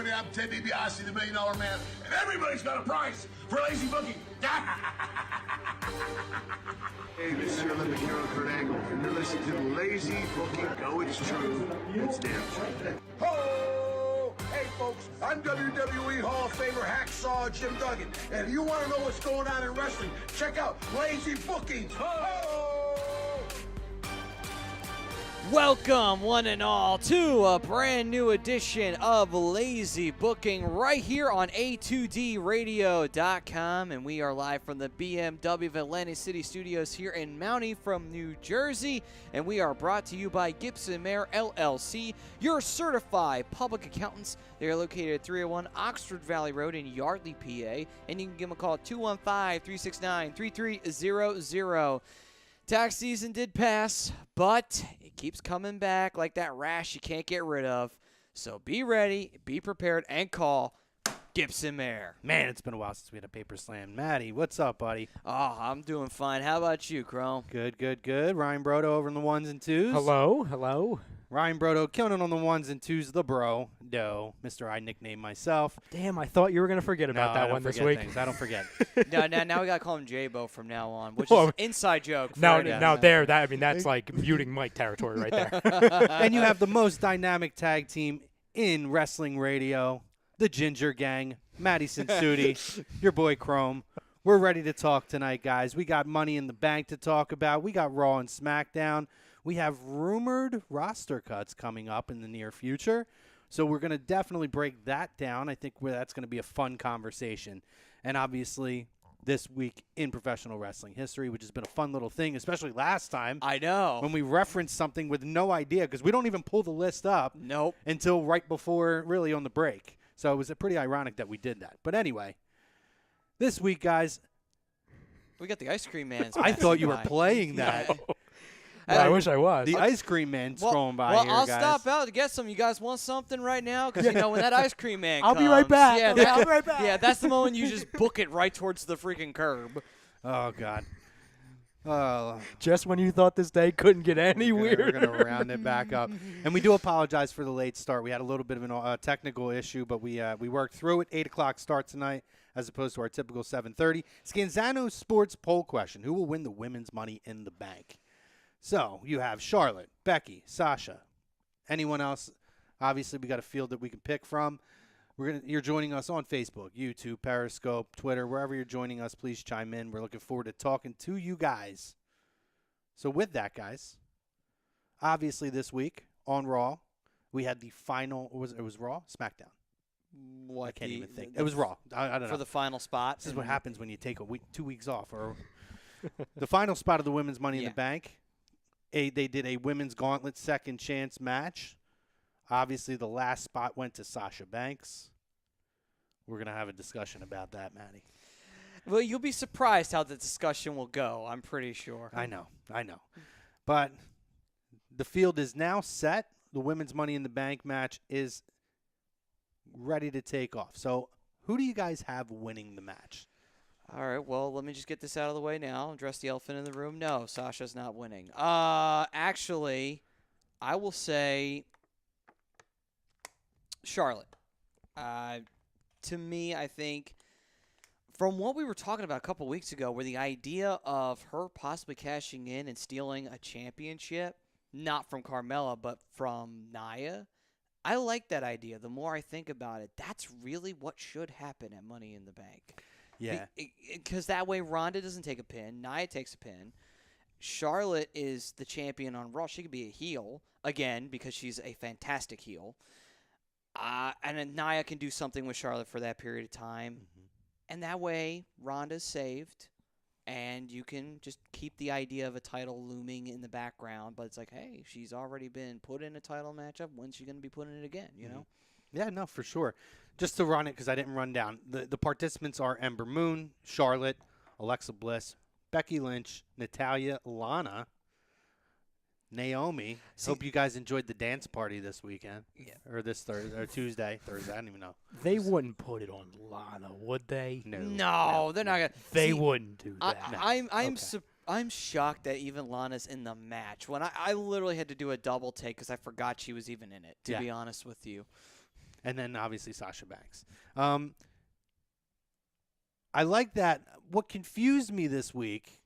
everybody. I'm Ted DiBiase, the $1 Million Man, and everybody's got a price for lazy booking. Hey, this is your Olympic hero, Kurt Angle, and you're listening to Lazy Booking. No, it's true. It's damn true. Ho! Hey, folks, I'm WWE Hall of Famer Hacksaw Jim Duggan, and if you want to know what's going on in wrestling, check out Lazy Bookings. Ho! Welcome, one and all, to a brand new edition of Lazy Booking right here on A2DRadio.com. And we are live from the BMW of Atlantic City Studios here in Mountie from New Jersey. And we are brought to you by Gibson Mayer LLC, your certified public accountants. They are located at 301 Oxford Valley Road in Yardley, PA. And you can give them a call at 215-369-3300. Tax season did pass, but it keeps coming back like that rash you can't get rid of. So be ready, be prepared, and call Gibson Mayer. Man, it's been a while since we had a paper slam. Maddie, what's up, buddy? Oh, I'm doing fine. How about you, Chrome? Good, good, good. Ryan Brodo over in the ones and twos. Hello, hello. Ryan Brodo killing it on the ones and twos. The bro, Doe, Mr. I nicknamed myself. Damn, I thought you were going to forget about that one this week. I don't forget. Now we got to call him J-Bo from now on, which is an inside joke. That's like muting Mike territory right there. And you have the most dynamic tag team in wrestling radio, the Ginger Gang, Maddie Sensudi, your boy Chrome. We're ready to talk tonight, guys. We got Money in the Bank to talk about. We got Raw and SmackDown. We have rumored roster cuts coming up in the near future. So we're going to definitely break that down. I think that's going to be a fun conversation. And obviously, this week in professional wrestling history, which has been a fun little thing, especially last time. I know. When we referenced something with no idea, because we don't even pull the list up until right before, really, on the break. So it was pretty ironic that we did that. But anyway, this week, guys. We got the Ice Cream Man. I thought you were playing that. Well, I wish I was. The Ice Cream Man's going by here, I'll guys. stop out to get some. You guys want something right now? Because, when that Ice Cream Man comes. I'll be right back. Yeah, I'll be right back. Yeah, that's the moment you just book it right towards the freaking curb. Oh, God. Just when you thought this day couldn't get any weirder. We're going to round it back up. And we do apologize for the late start. We had a little bit of a technical issue, but we worked through it. 8 o'clock start tonight as opposed to our typical 7:30. Scanzano Sports poll question. Who will win the women's Money in the Bank? So you have Charlotte, Becky, Sasha. Anyone else? Obviously, we got a field that we can pick from. You're joining us on Facebook, YouTube, Periscope, Twitter, wherever you're joining us. Please chime in. We're looking forward to talking to you guys. So with that, guys, obviously this week on Raw, we had the final. It was Raw, SmackDown. I can't even think. It was Raw. I don't know. For the final spot. This is what happens when you take 2 weeks off. Or the final spot of the women's Money in the Bank. They did a women's gauntlet second chance match. Obviously, the last spot went to Sasha Banks. We're going to have a discussion about that, Maddie. Well, you'll be surprised how the discussion will go, I'm pretty sure. I know. But the field is now set. The women's Money in the Bank match is ready to take off. So who do you guys have winning the match? All right, well, let me just get this out of the way now. Address the elephant in the room. No, Sasha's not winning. Actually, I will say Charlotte. To me, I think from what we were talking about a couple weeks ago, where the idea of her possibly cashing in and stealing a championship, not from Carmella, but from Nia, I like that idea. The more I think about it, that's really what should happen at Money in the Bank. Yeah. Because that way Ronda doesn't take a pin. Nia takes a pin. Charlotte is the champion on Raw. She could be a heel, again, because she's a fantastic heel. And then Nia can do something with Charlotte for that period of time. Mm-hmm. And that way Ronda's saved. And you can just keep the idea of a title looming in the background. But it's like, hey, she's already been put in a title matchup. When's she going to be put in it again, you know? Yeah, no, for sure. Just to run it, because I didn't run down, the participants are Ember Moon, Charlotte, Alexa Bliss, Becky Lynch, Natalya, Lana, Naomi. Hope you guys enjoyed the dance party this weekend. Yeah. Or this Thursday, or Thursday, I don't even know. They wouldn't put it on Lana, would they? No, they're not going to. They wouldn't do that. I'm shocked that even Lana's in the match. When I literally had to do a double take because I forgot she was even in it, to be honest with you. And then obviously Sasha Banks. I like that. What confused me this week,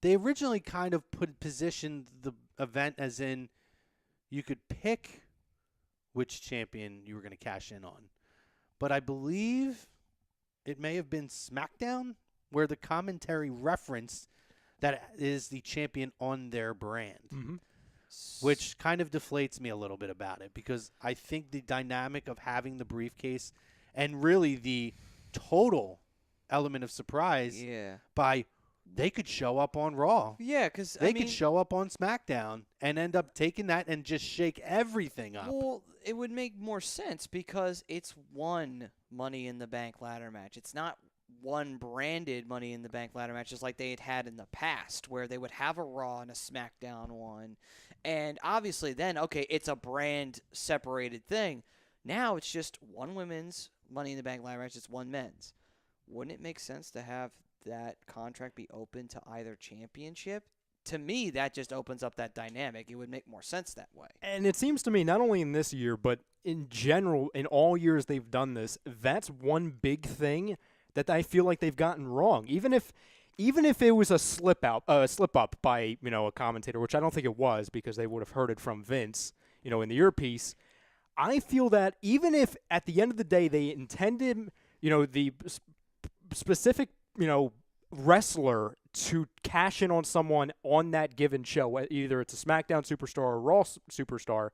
they originally kind of positioned the event as in you could pick which champion you were going to cash in on. But I believe it may have been SmackDown where the commentary referenced that is the champion on their brand, which kind of deflates me a little bit about it because I think the dynamic of having the briefcase and really the total element of surprise by they could show up on Raw. Yeah, because they could show up on SmackDown and end up taking that and just shake everything up. Well, it would make more sense because it's one Money in the Bank ladder match. It's not one branded Money in the Bank ladder match just like they had in the past where they would have a Raw and a SmackDown one. And obviously then, okay, it's a brand separated thing. Now it's just one women's Money in the Bank ladder match. It's one men's. Wouldn't it make sense to have that contract be open to either championship? To me, that just opens up that dynamic. It would make more sense that way. And it seems to me, not only in this year, but in general, in all years they've done this, that's one big thing that I feel like they've gotten wrong. Even if it was a slip up by a commentator, which I don't think it was because they would have heard it from Vince, in the earpiece. I feel that even if at the end of the day they intended, the specific, wrestler to cash in on someone on that given show, either it's a SmackDown superstar or a Raw superstar,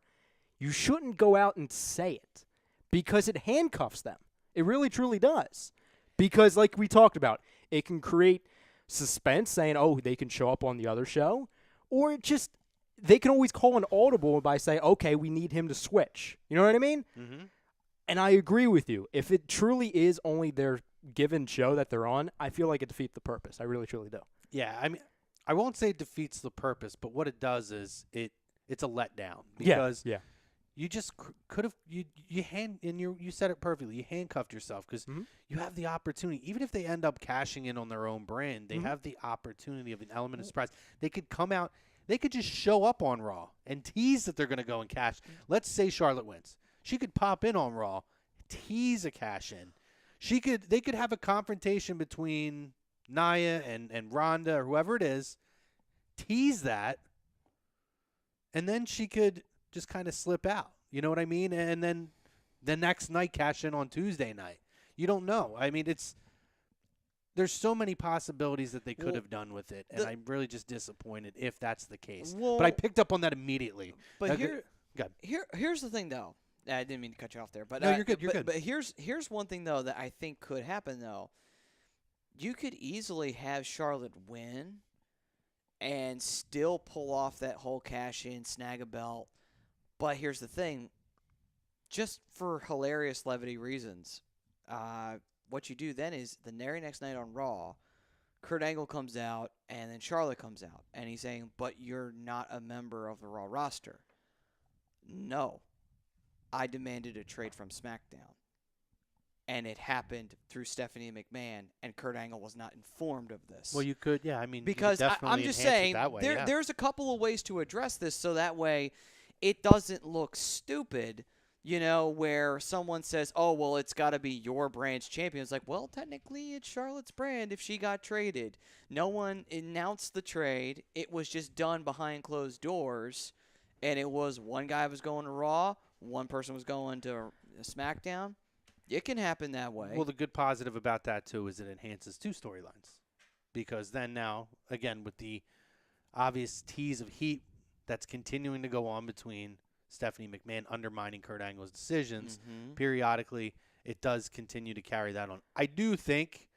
you shouldn't go out and say it because it handcuffs them. It really, truly does. Because like we talked about, it can create suspense saying, oh, they can show up on the other show, or it just, they can always call an audible by saying, okay, we need him to switch. You know what I mean? Mm-hmm. And I agree with you. If it truly is only their given show that they're on, I feel like it defeats the purpose. I really, truly do. Yeah, I mean, I won't say it defeats the purpose, but what it does is it's a letdown because you just could have you said it perfectly. You handcuffed yourself because you have the opportunity. Even if they end up cashing in on their own brand, they have the opportunity of an element of surprise. They could come out. They could just show up on Raw and tease that they're going to go and cash. Let's say Charlotte wins. She could pop in on Raw, tease a cash in. They could have a confrontation between Nia and Ronda or whoever it is, tease that, and then she could just kind of slip out. You know what I mean? And then the next night cash in on Tuesday night. You don't know. I mean, there's so many possibilities that they could have done with it, and I'm really just disappointed if that's the case. But I picked up on that immediately. But here's the thing, though. I didn't mean to cut you off there, but no, you're good. You're good. But here's one thing though that I think could happen though. You could easily have Charlotte win, and still pull off that whole cash in, snag a belt. But here's the thing, just for hilarious levity reasons, what you do then is the very next night on Raw, Kurt Angle comes out, and then Charlotte comes out, and he's saying, "But you're not a member of the Raw roster." No. I demanded a trade from SmackDown. And it happened through Stephanie McMahon, and Kurt Angle was not informed of this. Well, you could, yeah. I mean, because I'm just saying, that way, there's a couple of ways to address this so that way it doesn't look stupid, where someone says, oh, well, it's got to be your brand's champion. It's like, well, technically it's Charlotte's brand if she got traded. No one announced the trade. It was just done behind closed doors, and it was one guy was going to Raw, one person was going to SmackDown. It can happen that way. Well, the good positive about that, too, is it enhances two storylines. Because then now, again, with the obvious tease of heat that's continuing to go on between Stephanie McMahon undermining Kurt Angle's decisions, periodically, it does continue to carry that on. I do think,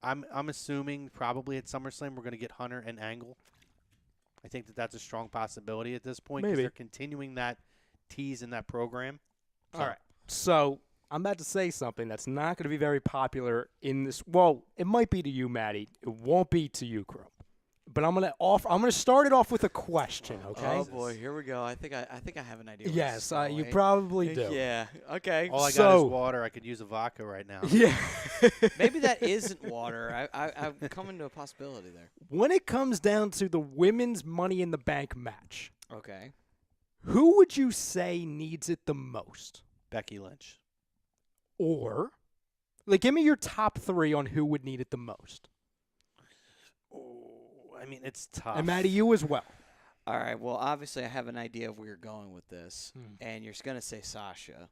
I'm assuming probably at SummerSlam we're going to get Hunter and Angle. I think that's a strong possibility at this point because they're continuing that tease in that program. All right. So I'm about to say something that's not going to be very popular in this. Well, it might be to you, Maddie. It won't be to you, Crow. But I'm gonna start it off with a question, okay? Oh boy, here we go. I think I have an idea. Yes, you probably do. Yeah. Okay. All I got is water. I could use a vodka right now. Yeah. Maybe that isn't water. I'm coming to a possibility there. When it comes down to the women's Money in the Bank match, okay, who would you say needs it the most? Becky Lynch. Or, like, give me your top 3 on who would need it the most. Oh, I mean, it's tough. And Maddie, you as well. All right. Well, obviously, I have an idea of where you're going with this, and you're going to say Sasha.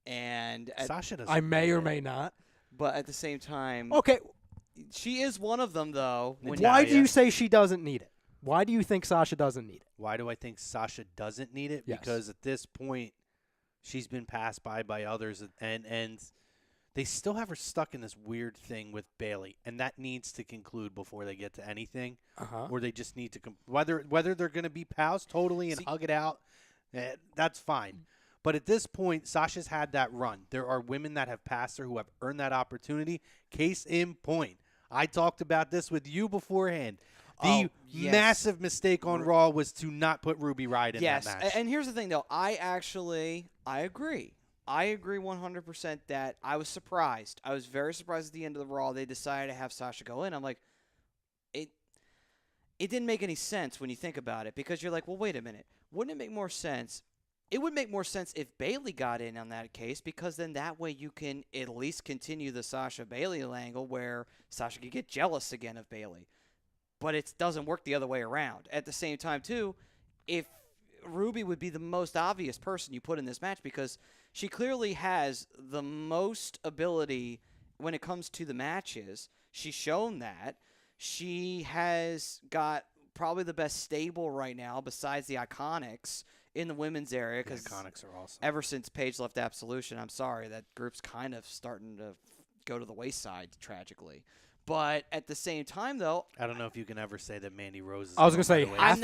And Sasha doesn't. I may need or it. may not. but at the same time, Okay, she is one of them, though. why do you say she doesn't need it? Why do you think Sasha doesn't need it? Why do I think Sasha doesn't need it? Yes. Because at this point, she's been passed by others, and they still have her stuck in this weird thing with Bailey, and that needs to conclude before they get to anything. Or they just need to whether they're going to be pals totally and hug it out, that's fine. But at this point, Sasha's had that run. There are women that have passed her who have earned that opportunity. Case in point, I talked about this with you beforehand. The massive mistake on Raw was to not put Ruby Riott in that match. And here's the thing, though. I agree. I agree 100% that I was surprised. I was very surprised at the end of the Raw they decided to have Sasha go in. I'm like, it didn't make any sense when you think about it, because you're like, well, wait a minute. Wouldn't it make more sense? It would make more sense if Bailey got in on that case, because then that way you can at least continue the Sasha Bailey angle where Sasha could get jealous again of Bailey. But it doesn't work the other way around. At the same time, too, if Ruby would be the most obvious person you put in this match, because she clearly has the most ability when it comes to the matches. She's shown that. She has got probably the best stable right now besides the Iconics in the women's area. The Iconics are awesome. Ever since Paige left Absolution, I'm sorry, that group's kind of starting to go to the wayside, tragically. But at the same time, though, I don't know if you can ever say that Mandy Rose is. I was going to say I'm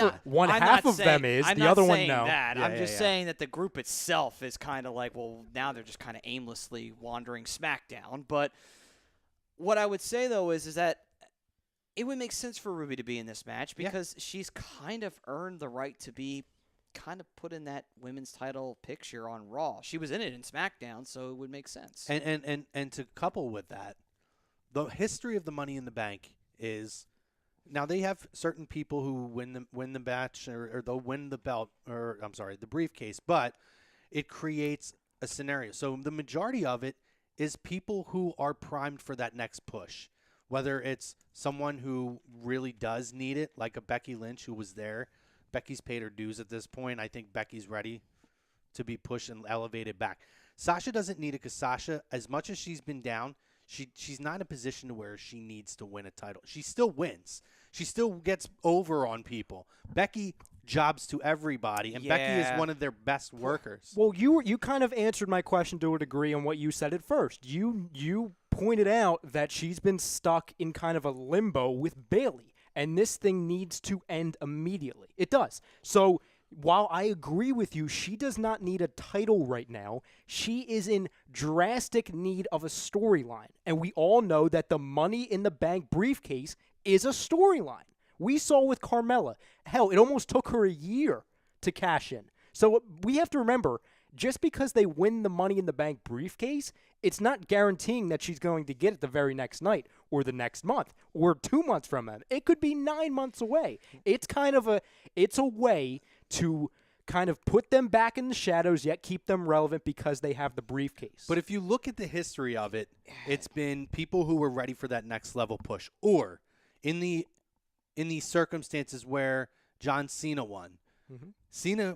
half of them is, I'm the not other one saying no. That. Yeah, I'm yeah, just yeah. saying that the group itself is kind of like, well, now they're just kind of aimlessly wandering SmackDown. But what I would say, though, is that it would make sense for Ruby to be in this match, because she's kind of earned the right to be kind of put in that women's title picture on Raw. She was in it in SmackDown, so it would make sense. And to couple with that, the history of the Money in the Bank is now they have certain people who win the match or they'll win the belt, or I'm sorry, the briefcase, but it creates a scenario. So the majority of it is people who are primed for that next push, whether it's someone who really does need it, like a Becky Lynch who was there. Becky's paid her dues at this point. I think Becky's ready to be pushed and elevated back. Sasha doesn't need it, because Sasha, as much as she's been down, she's not in a position to where she needs to win a title. She still wins. She still gets over on people. Becky jobs to everybody, and Becky is one of their best workers. Well, you kind of answered my question to a degree on what you said at first. You pointed out that she's been stuck in kind of a limbo with Bailey, and this thing needs to end immediately. It does. So while I agree with you, she does not need a title right now. She is in drastic need of a storyline. And we all know that the Money in the Bank briefcase is a storyline. We saw with Carmella. Hell, it almost took her a year to cash in. So we have to remember, just because they win the Money in the Bank briefcase, it's not guaranteeing that she's going to get it the very next night or the next month or 2 months from then. It could be 9 months away. It's a way to kind of put them back in the shadows, yet keep them relevant because they have the briefcase. But if you look at the history of it, it's been people who were ready for that next level push, or in these circumstances where John Cena won. Cena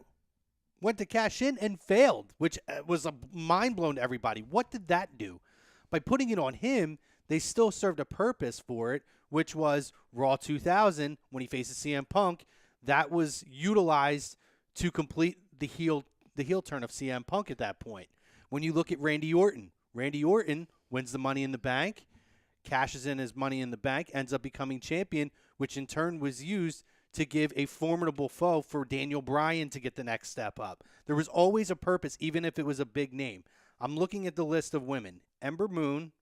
went to cash in and failed, which was a mind blown to everybody. What did that do? By putting it on him, they still served a purpose for it, which was Raw 2000 when he faces CM Punk. That was utilized to complete the heel turn of CM Punk at that point. When you look at Randy Orton wins the Money in the Bank, cashes in his Money in the Bank, ends up becoming champion, which in turn was used to give a formidable foe for Daniel Bryan to get the next step up. There was always a purpose, even if it was a big name. I'm looking at the list of women. Ember Moon,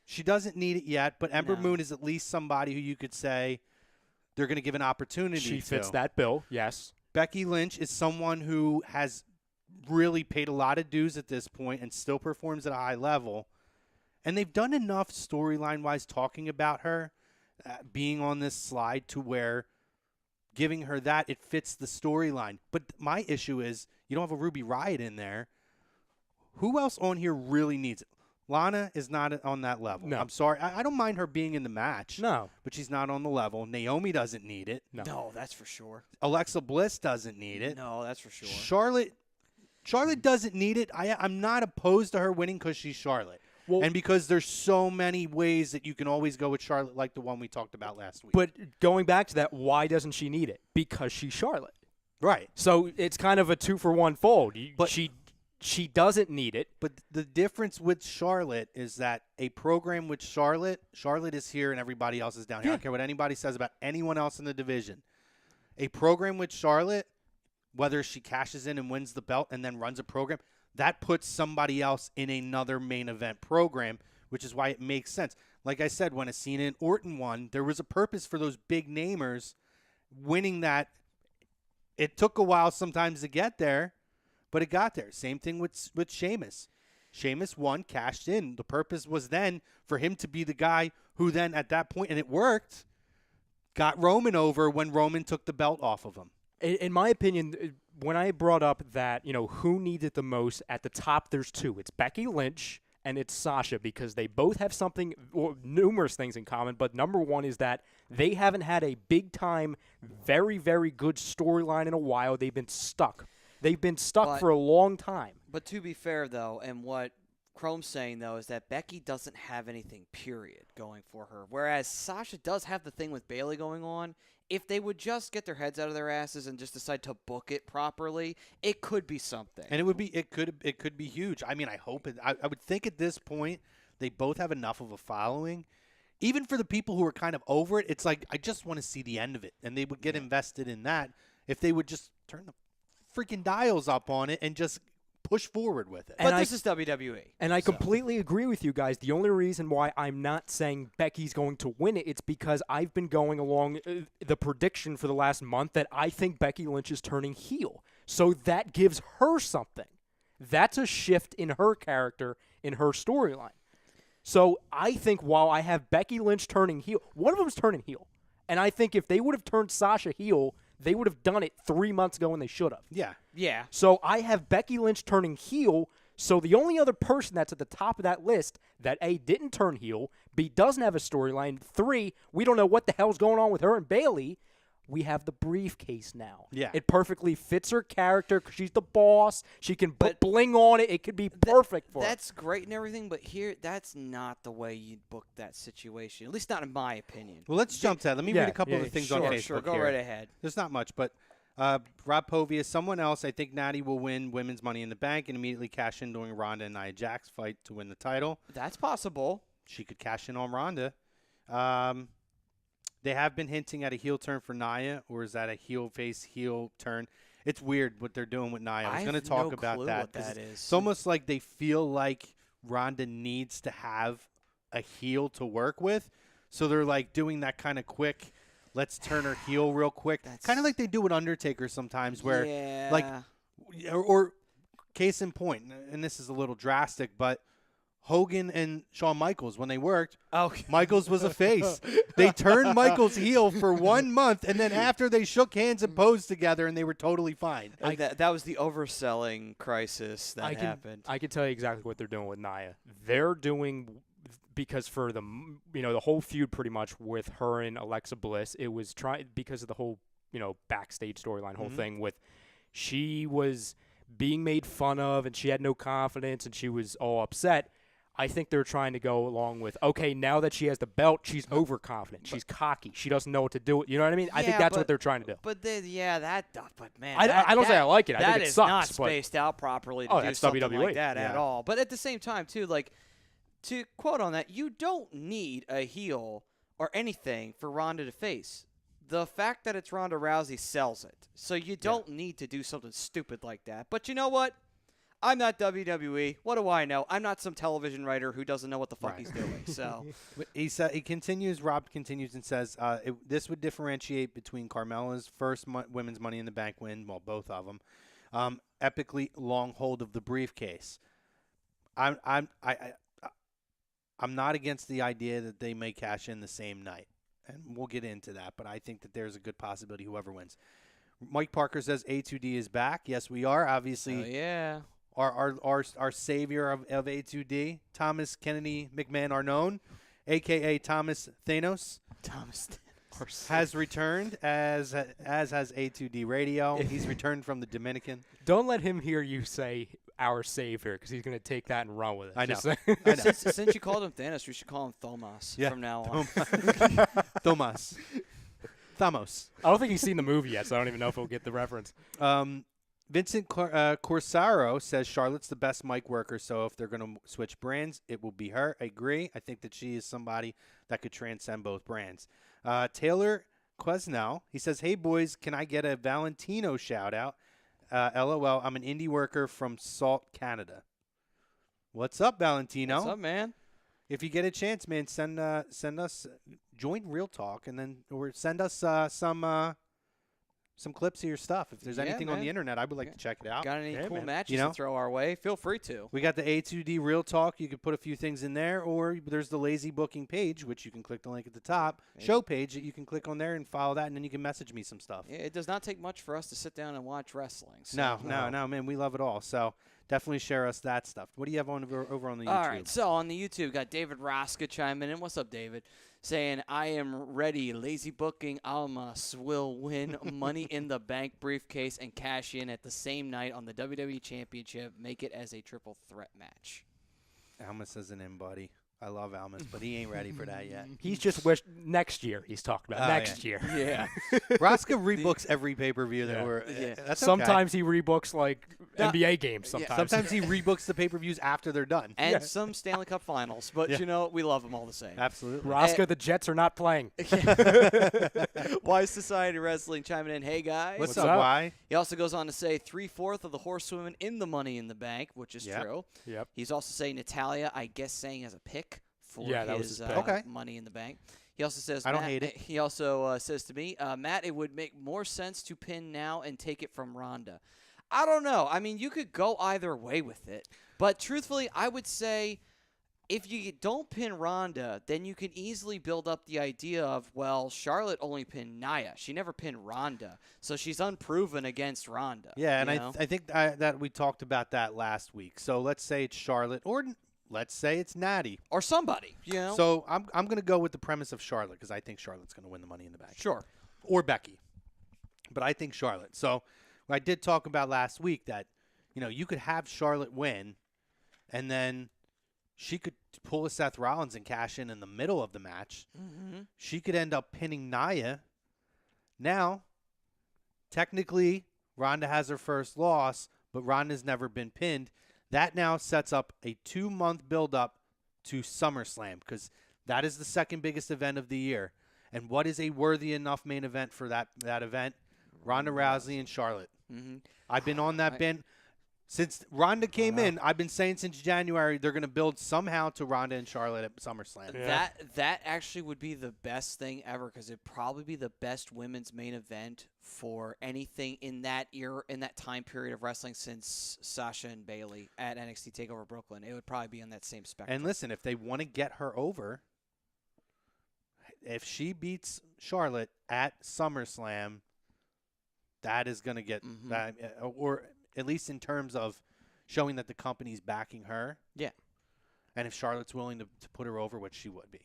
she doesn't need it yet, but Ember Moon is at least somebody who you could say they're going to give an opportunity to. She fits that bill, yes. Becky Lynch is someone who has really paid a lot of dues at this point and still performs at a high level. And they've done enough storyline-wise talking about her being on this slide to where giving her that, it fits the storyline. But my issue is you don't have a Ruby Riott in there. Who else on here really needs it? Lana is not on that level. No. I'm sorry. I don't mind her being in the match. No. But she's not on the level. Naomi doesn't need it. No, that's for sure. Alexa Bliss doesn't need it. No, that's for sure. Charlotte doesn't need it. I'm not opposed to her winning because she's Charlotte. Well, and because there's so many ways that you can always go with Charlotte, like the one we talked about last week. but going back to that, why doesn't she need it? Because she's Charlotte. Right. So it's kind of a 2-for-1 fold. But She doesn't need it. But the difference with Charlotte is that a program with Charlotte is here and everybody else is down here. I don't care what anybody says about anyone else in the division. A program with Charlotte, whether she cashes in and wins the belt and then runs a program, that puts somebody else in another main event program, which is why it makes sense. Like I said, when Cena and Orton won, there was a purpose for those big namers winning that. It took a while sometimes to get there, but it got there. Same thing with Sheamus. Sheamus won, cashed in. The purpose was then for him to be the guy who then at that point, and it worked, got Roman over when Roman took the belt off of him. In my opinion, when I brought up that, who needs it the most, at the top there's two. It's Becky Lynch and it's Sasha, because they both have something, or numerous things in common. But number one is that they haven't had a big-time, very, very good storyline in a while. They've been stuck. They've been stuck for a long time. But to be fair, though, and what Chrome's saying, though, is that Becky doesn't have anything, period, going for her. Whereas Sasha does have the thing with Bayley going on. If they would just get their heads out of their asses and just decide to book it properly, it could be something. And it could be huge. I mean, I hope it. I would think at this point they both have enough of a following. Even for the people who are kind of over it, it's like, I just want to see the end of it. And they would get invested in that if they would just turn the freaking dials up on it and just push forward with it. But this is WWE. And I completely agree with you guys. The only reason why I'm not saying Becky's going to win it's because I've been going along the prediction for the last month that I think Becky Lynch is turning heel. So that gives her something. That's a shift in her character, in her storyline. So I think while I have Becky Lynch turning heel, one of them's turning heel. And I think if they would have turned Sasha heel, they would have done it 3 months ago when they should have. Yeah. Yeah. So I have Becky Lynch turning heel. So the only other person that's at the top of that list that A, didn't turn heel, B, doesn't have a storyline, 3, we don't know what the hell's going on with her and Bayley. We have the briefcase now. Yeah. It perfectly fits her character because she's the boss. She can put bling on it. It could be perfect for her. That's great and everything, but here, that's not the way you book that situation. At least not in my opinion. Well, let's jump to that. Let me read a couple of the things on Facebook. Sure, go here. right ahead. There's not much, but Rob Povia, someone else, I think Natty will win Women's Money in the Bank and immediately cash in during Ronda and Nia Jax fight to win the title. That's possible. She could cash in on Ronda. They have been hinting at a heel turn for Nia, or is that a heel turn? It's weird what they're doing with Nia. I was going to talk about that. It's almost like they feel like Ronda needs to have a heel to work with, so they're like doing that kind of quick, let's turn her heel real quick. Kind of like they do with Undertaker sometimes, where like, or case in point, and this is a little drastic, but Hogan and Shawn Michaels, when they worked, Michaels was a face. They turned Michaels heel for 1 month, and then after they shook hands and posed together, and they were totally fine. That was the overselling crisis that happened. I can tell you exactly what they're doing with Nia. They're doing, because for the the whole feud pretty much with her and Alexa Bliss, it was because of the whole backstage storyline, whole thing with she was being made fun of and she had no confidence and she was all upset. I think they're trying to go along with, okay, now that she has the belt, she's overconfident. She's cocky. She doesn't know what to do. You know what I mean? I think that's what they're trying to do. But man. I don't say I like it. I think it sucks. That is not spaced out properly to do something WWE. like that at all. But at the same time, too, like, to quote on that, you don't need a heel or anything for Ronda to face. The fact that it's Ronda Rousey sells it. So you don't need to do something stupid like that. But you know what? I'm not WWE. What do I know? I'm not some television writer who doesn't know what the fuck he's doing. So Rob continues and says, this would differentiate between Carmella's first Women's Money in the Bank win, well, both of them, epically long hold of the briefcase. I'm not against the idea that they may cash in the same night, and we'll get into that, but I think that there's a good possibility whoever wins. Mike Parker says A2D is back. Yes, we are. Obviously, our savior of A2D, Thomas Kennedy McMahon Arnone, a.k.a. Thomas Thanos, has returned, as has A2D Radio. He's returned from the Dominican. Don't let him hear you say our savior, because he's going to take that and run with it. I know. Just I know. Since you called him Thanos, we should call him Thomas from now on. Thomas. Thamos. I don't think he's seen the movie yet, so I don't even know if he'll get the reference. Vincent Corsaro says Charlotte's the best mic worker, so if they're going to switch brands, it will be her. I agree. I think that she is somebody that could transcend both brands. Taylor Quesnell, he says, hey, boys, can I get a Valentino shout-out? LOL, I'm an indie worker from Salt, Canada. What's up, Valentino? What's up, man? If you get a chance, man, send us, join Real Talk, and then or send us some clips of your stuff. If there's anything on the internet, I would like to check it out. Got any cool matches You know? to throw our way? Feel free to. We got the A2D Real Talk. You can put a few things in there, or there's the Lazy Booking page, which you can click the link at the top. Show page that you can click on there and follow that, and then you can message me some stuff. Yeah, it does not take much for us to sit down and watch wrestling. So. No, man. We love it all. So definitely share us that stuff. What do you have over on the YouTube? All right, so on the YouTube, got David Raska chiming in. What's up, David? Saying, I am ready. Lazy Booking Almas will win Money in the Bank briefcase and cash in at the same night on the WWE Championship. Make it as a triple threat match. Almas isn't in, buddy. I love Almas, but he ain't ready for that yet. He's just wished next year. He's talking about next year. Yeah. Raska rebooks every pay-per-view that we're. That's sometimes he rebooks like NBA games. Sometimes he rebooks the pay-per-views after they're done. And some Stanley Cup Finals, but you know we love them all the same. Absolutely. Raska, the Jets are not playing. Wise Society Wrestling chiming in. Hey guys. What's up? Why? He also goes on to say 3/4 of the horsewomen in the Money in the Bank, which is true. Yep. He's also saying Natalia, I guess, saying as a pick for that was his his pick. Money in the Bank. He also says, I don't hate it. He also says to me, Matt, it would make more sense to pin now and take it from Ronda. I don't know. I mean, you could go either way with it. But truthfully, I would say if you don't pin Ronda, then you can easily build up the idea of, well, Charlotte only pinned Nia. She never pinned Ronda. So she's unproven against Ronda. Yeah, and I think that we talked about that last week. So let's say it's Charlotte, or let's say it's Natty. Or somebody, you know? So I'm going to go with the premise of Charlotte because I think Charlotte's going to win the Money in the Bank. Sure. Or Becky. But I think Charlotte. So I did talk about last week that, you could have Charlotte win, and then she could pull a Seth Rollins and cash in the middle of the match. Mm-hmm. She could end up pinning Nia. Now, technically, Ronda has her first loss, but Ronda's never been pinned. That now sets up a 2-month build-up to SummerSlam because that is the second biggest event of the year. And what is a worthy enough main event for that event? Ronda Rousey and Charlotte. Mm-hmm. I've been on that bin. Since Ronda came in, I've been saying since January they're going to build somehow to Ronda and Charlotte at SummerSlam. Yeah. That actually would be the best thing ever because it'd probably be the best women's main event for anything in that era, in that time period of wrestling since Sasha and Bayley at NXT TakeOver Brooklyn. It would probably be on that same spectrum. And listen, if they want to get her over, if she beats Charlotte at SummerSlam, that is going to get that, or at least in terms of showing that the company's backing her. Yeah. And if Charlotte's willing to put her over, which she would be.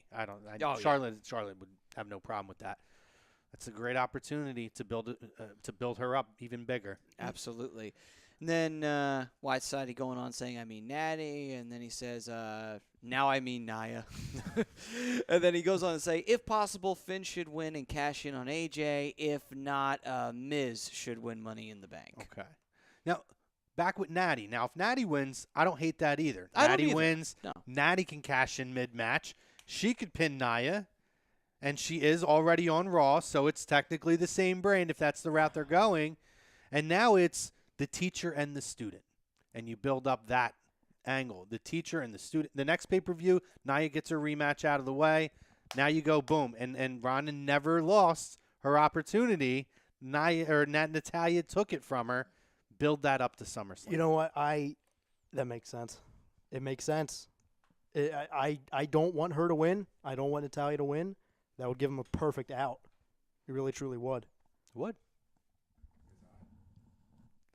Charlotte would have no problem with that. That's a great opportunity to build her up even bigger. Absolutely. And then Whiteside going on saying, I mean Natty, and then he says, now I mean Nia. And then he goes on to say, if possible, Finn should win and cash in on AJ. If not, Miz should win Money in the Bank. Okay. Now, back with Natty. Now, if Natty wins, I don't hate that either. I don't Natty either. wins. No. Natty can cash in mid-match. She could pin Nia, and she is already on Raw, so it's technically the same brand if that's the route they're going. And now it's the teacher and the student, and you build up that angle. The teacher and the student. The next pay-per-view, Nia gets her rematch out of the way. Now you go boom, and Ronda never lost her opportunity. Natalia took it from her. Build that up to SummerSlam. You know what? That makes sense. It makes sense. I don't want her to win. I don't want Natalia to win. That would give him a perfect out. It really, truly would. Would.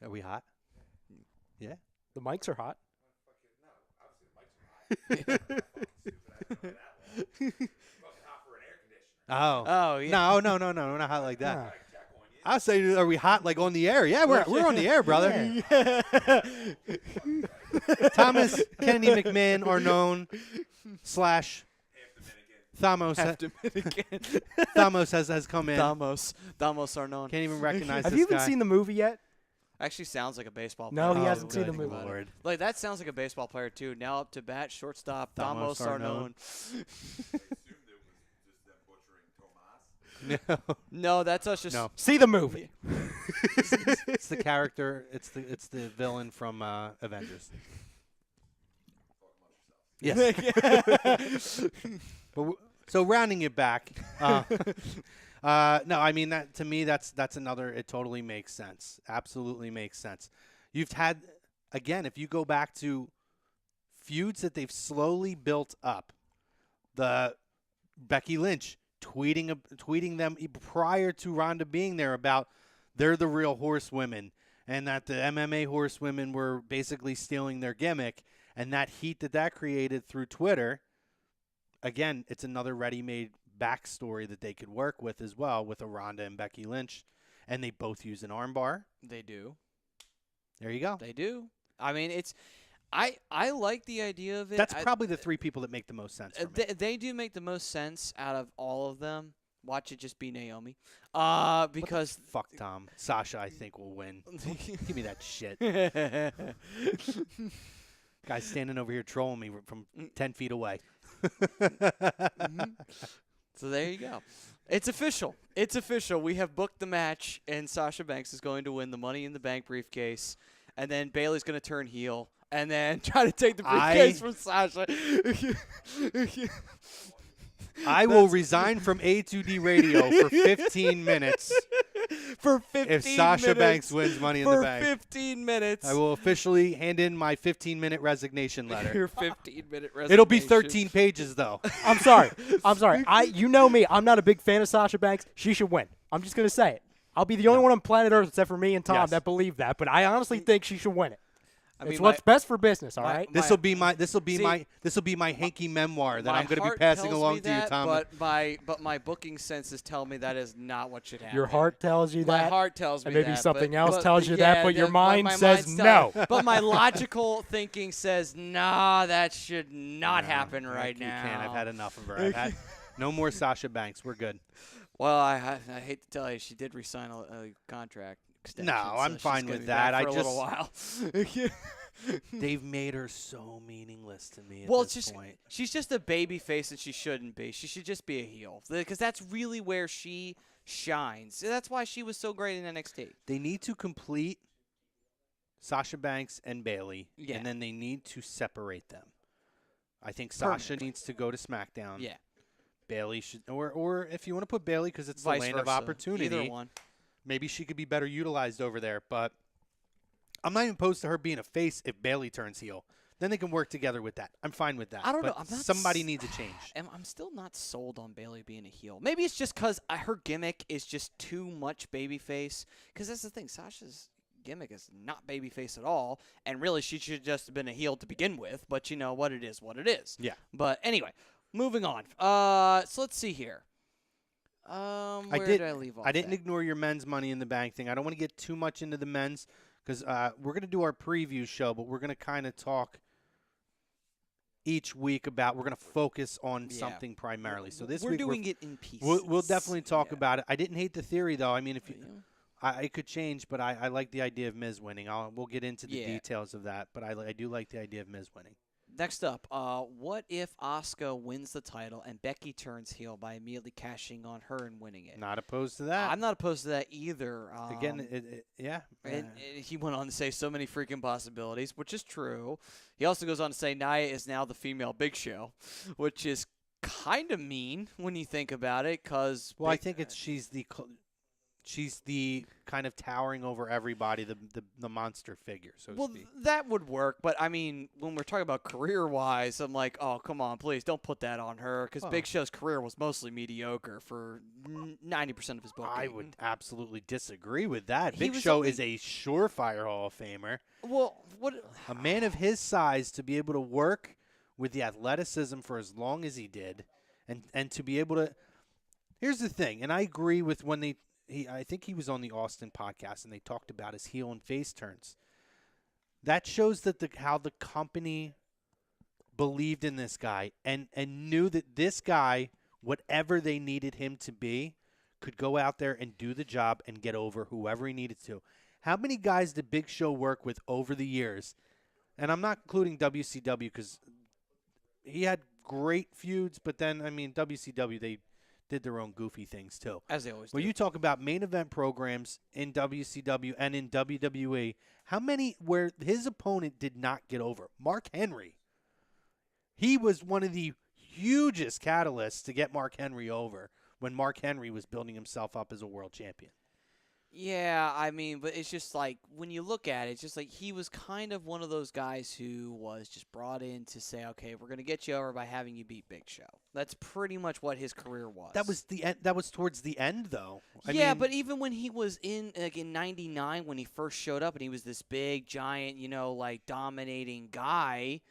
Are we hot? Yeah. The mics are hot. Oh. Oh, yeah. No, we're not hot like that. Ah. I was saying, are we hot like on the air? Yeah, we're on the air, brother. Thomas Kennedy McMahon are known / Thamos. Half Dominican. Thamos has come in. Thamos are known. Can't even recognize Have this you even guy. seen the movie yet? Actually sounds like a baseball No, player. he Oh, hasn't seen the good movie. Lord. Like, that sounds like a baseball player, too. Now up to bat, shortstop, Thamos Thamos are known. No. No, that's us just. No. See the movie. It's the character. It's the villain from Avengers. Yes. So rounding it back. No, I mean that to me that's another. It totally makes sense. Absolutely makes sense. You've had again, if you go back to feuds that they've slowly built up, the Becky Lynch tweeting them prior to Ronda being there about they're the real horsewomen and that the MMA horsewomen were basically stealing their gimmick, and that heat that created through Twitter. Again, it's another ready-made backstory that they could work with as well with a Ronda and Becky Lynch, and they both use an armbar. They do. There you go. They do. I mean, it's. I like the idea of it. That's probably the three people that make the most sense for me. They do make the most sense out of all of them. Watch it just be Naomi. Because Fuck Tom. Sasha, I think, will win. Give me that shit. Guy's standing over here trolling me from 10 feet away. So there you go. It's official. It's official. We have booked the match, and Sasha Banks is going to win the Money in the Bank briefcase, and then Bayley's going to turn heel and then try to take the briefcase from Sasha. I will resign from A2D Radio for 15 minutes For 15 if Sasha minutes. Banks wins Money in the Bank. For 15 minutes. I will officially hand in my 15-minute resignation letter. Your 15-minute resignation. It'll be 13 pages, though. I'm sorry. You know me. I'm not a big fan of Sasha Banks. She should win. I'm just gonna say it. I'll be the only one on planet Earth, except for me and Tom, Yes. that believe that. But I honestly think she should win it. I mean, It's what's best for business. All right. This will be my hanky memoir that my I'm going to be heart passing tells along me to you, that, Tom. But my booking senses tell me that is not what should happen. Your heart tells you My that. heart tells me and maybe that. something but- else but- tells you yeah, that, but your my mind says mind's no. But my logical thinking says, nah, that should not happen right you now. can't. I've had enough of her. I've had no more Sasha Banks. We're good. Well, I hate to tell you, she did resign a contract extension. No, so I'm she's fine gonna with be that. back for I a little while. They've made her so meaningless to me at Well, this it's just point. she's just a baby face and she shouldn't be. She should just be a heel because that's really where she shines. That's why she was so great in NXT. They need to complete Sasha Banks and Bayley, Yeah. and then they need to separate them. I think Sasha needs to go to SmackDown. Yeah, Bayley should, or if you want to put Bayley because it's vice the lane versa. of opportunity. Either one. Maybe she could be better utilized over there. But I'm not even opposed to her being a face if Bayley turns heel. Then they can work together with that. I'm fine with that. I don't know. But I'm not somebody needs a change. I'm still not sold on Bayley being a heel. Maybe it's just because her gimmick is just too much babyface. Because that's the thing. Sasha's gimmick is not babyface at all. And really, she should just have been a heel to begin with. But you know what it is, what it is. Yeah. But anyway, moving on. So let's see here. Where did I leave off? I didn't at? ignore your men's Money in the Bank thing. I don't want to get too much into the men's because we're going to do our preview show, but we're going to kind of talk each week about. We're going to focus on something primarily. So this we're week doing it in pieces. we'll definitely talk about it. I didn't hate the theory though. I mean, if you, it could change, but I like the idea of Miz winning. We'll get into the details of that, but I do like the idea of Miz winning. Next up, what if Asuka wins the title and Becky turns heel by immediately cashing on her and winning it? Not opposed to that. I'm not opposed to that either. Again, yeah. And he went on to say so many freaking possibilities, which is true. He also goes on to say Nia is now the female Big Show, which is kind of mean when you think about it. Cause I think it's she's She's the kind of towering over everybody, the monster figure, so to Well, speak. that would work, but I mean, when we're talking about career-wise, I'm like, oh, come on, please don't put that on her, because Oh. Big Show's career was mostly mediocre for 90% of his booking. I would absolutely disagree with that. He Big was Show only- is a surefire Hall of Famer. Well, what? A man of his size to be able to work with the athleticism for as long as he did, and to be able to. Here's the thing, and I agree with when I think he was on the Austin podcast and they talked about his heel and face turns. That shows that how the company believed in this guy and knew that this guy, whatever they needed him to be, could go out there and do the job and get over whoever he needed to. How many guys did Big Show work with over the years? And I'm not including WCW because he had great feuds, but then, I mean, WCW, they did their own goofy things too. As they always Well, do. you talk about main event programs in WCW and in WWE. How many where his opponent did not get over? Mark Henry. He was one of the hugest catalysts to get Mark Henry over when Mark Henry was building himself up as a world champion. Yeah, I mean, but it's just like when you look at it, it's just like he was kind of one of those guys who was just brought in to say, okay, we're going to get you over by having you beat Big Show. That's pretty much what his career was. That was the end. That was towards the end, though. I Yeah, mean, but even when he was in '99, when he first showed up and he was this big, giant, like dominating guy,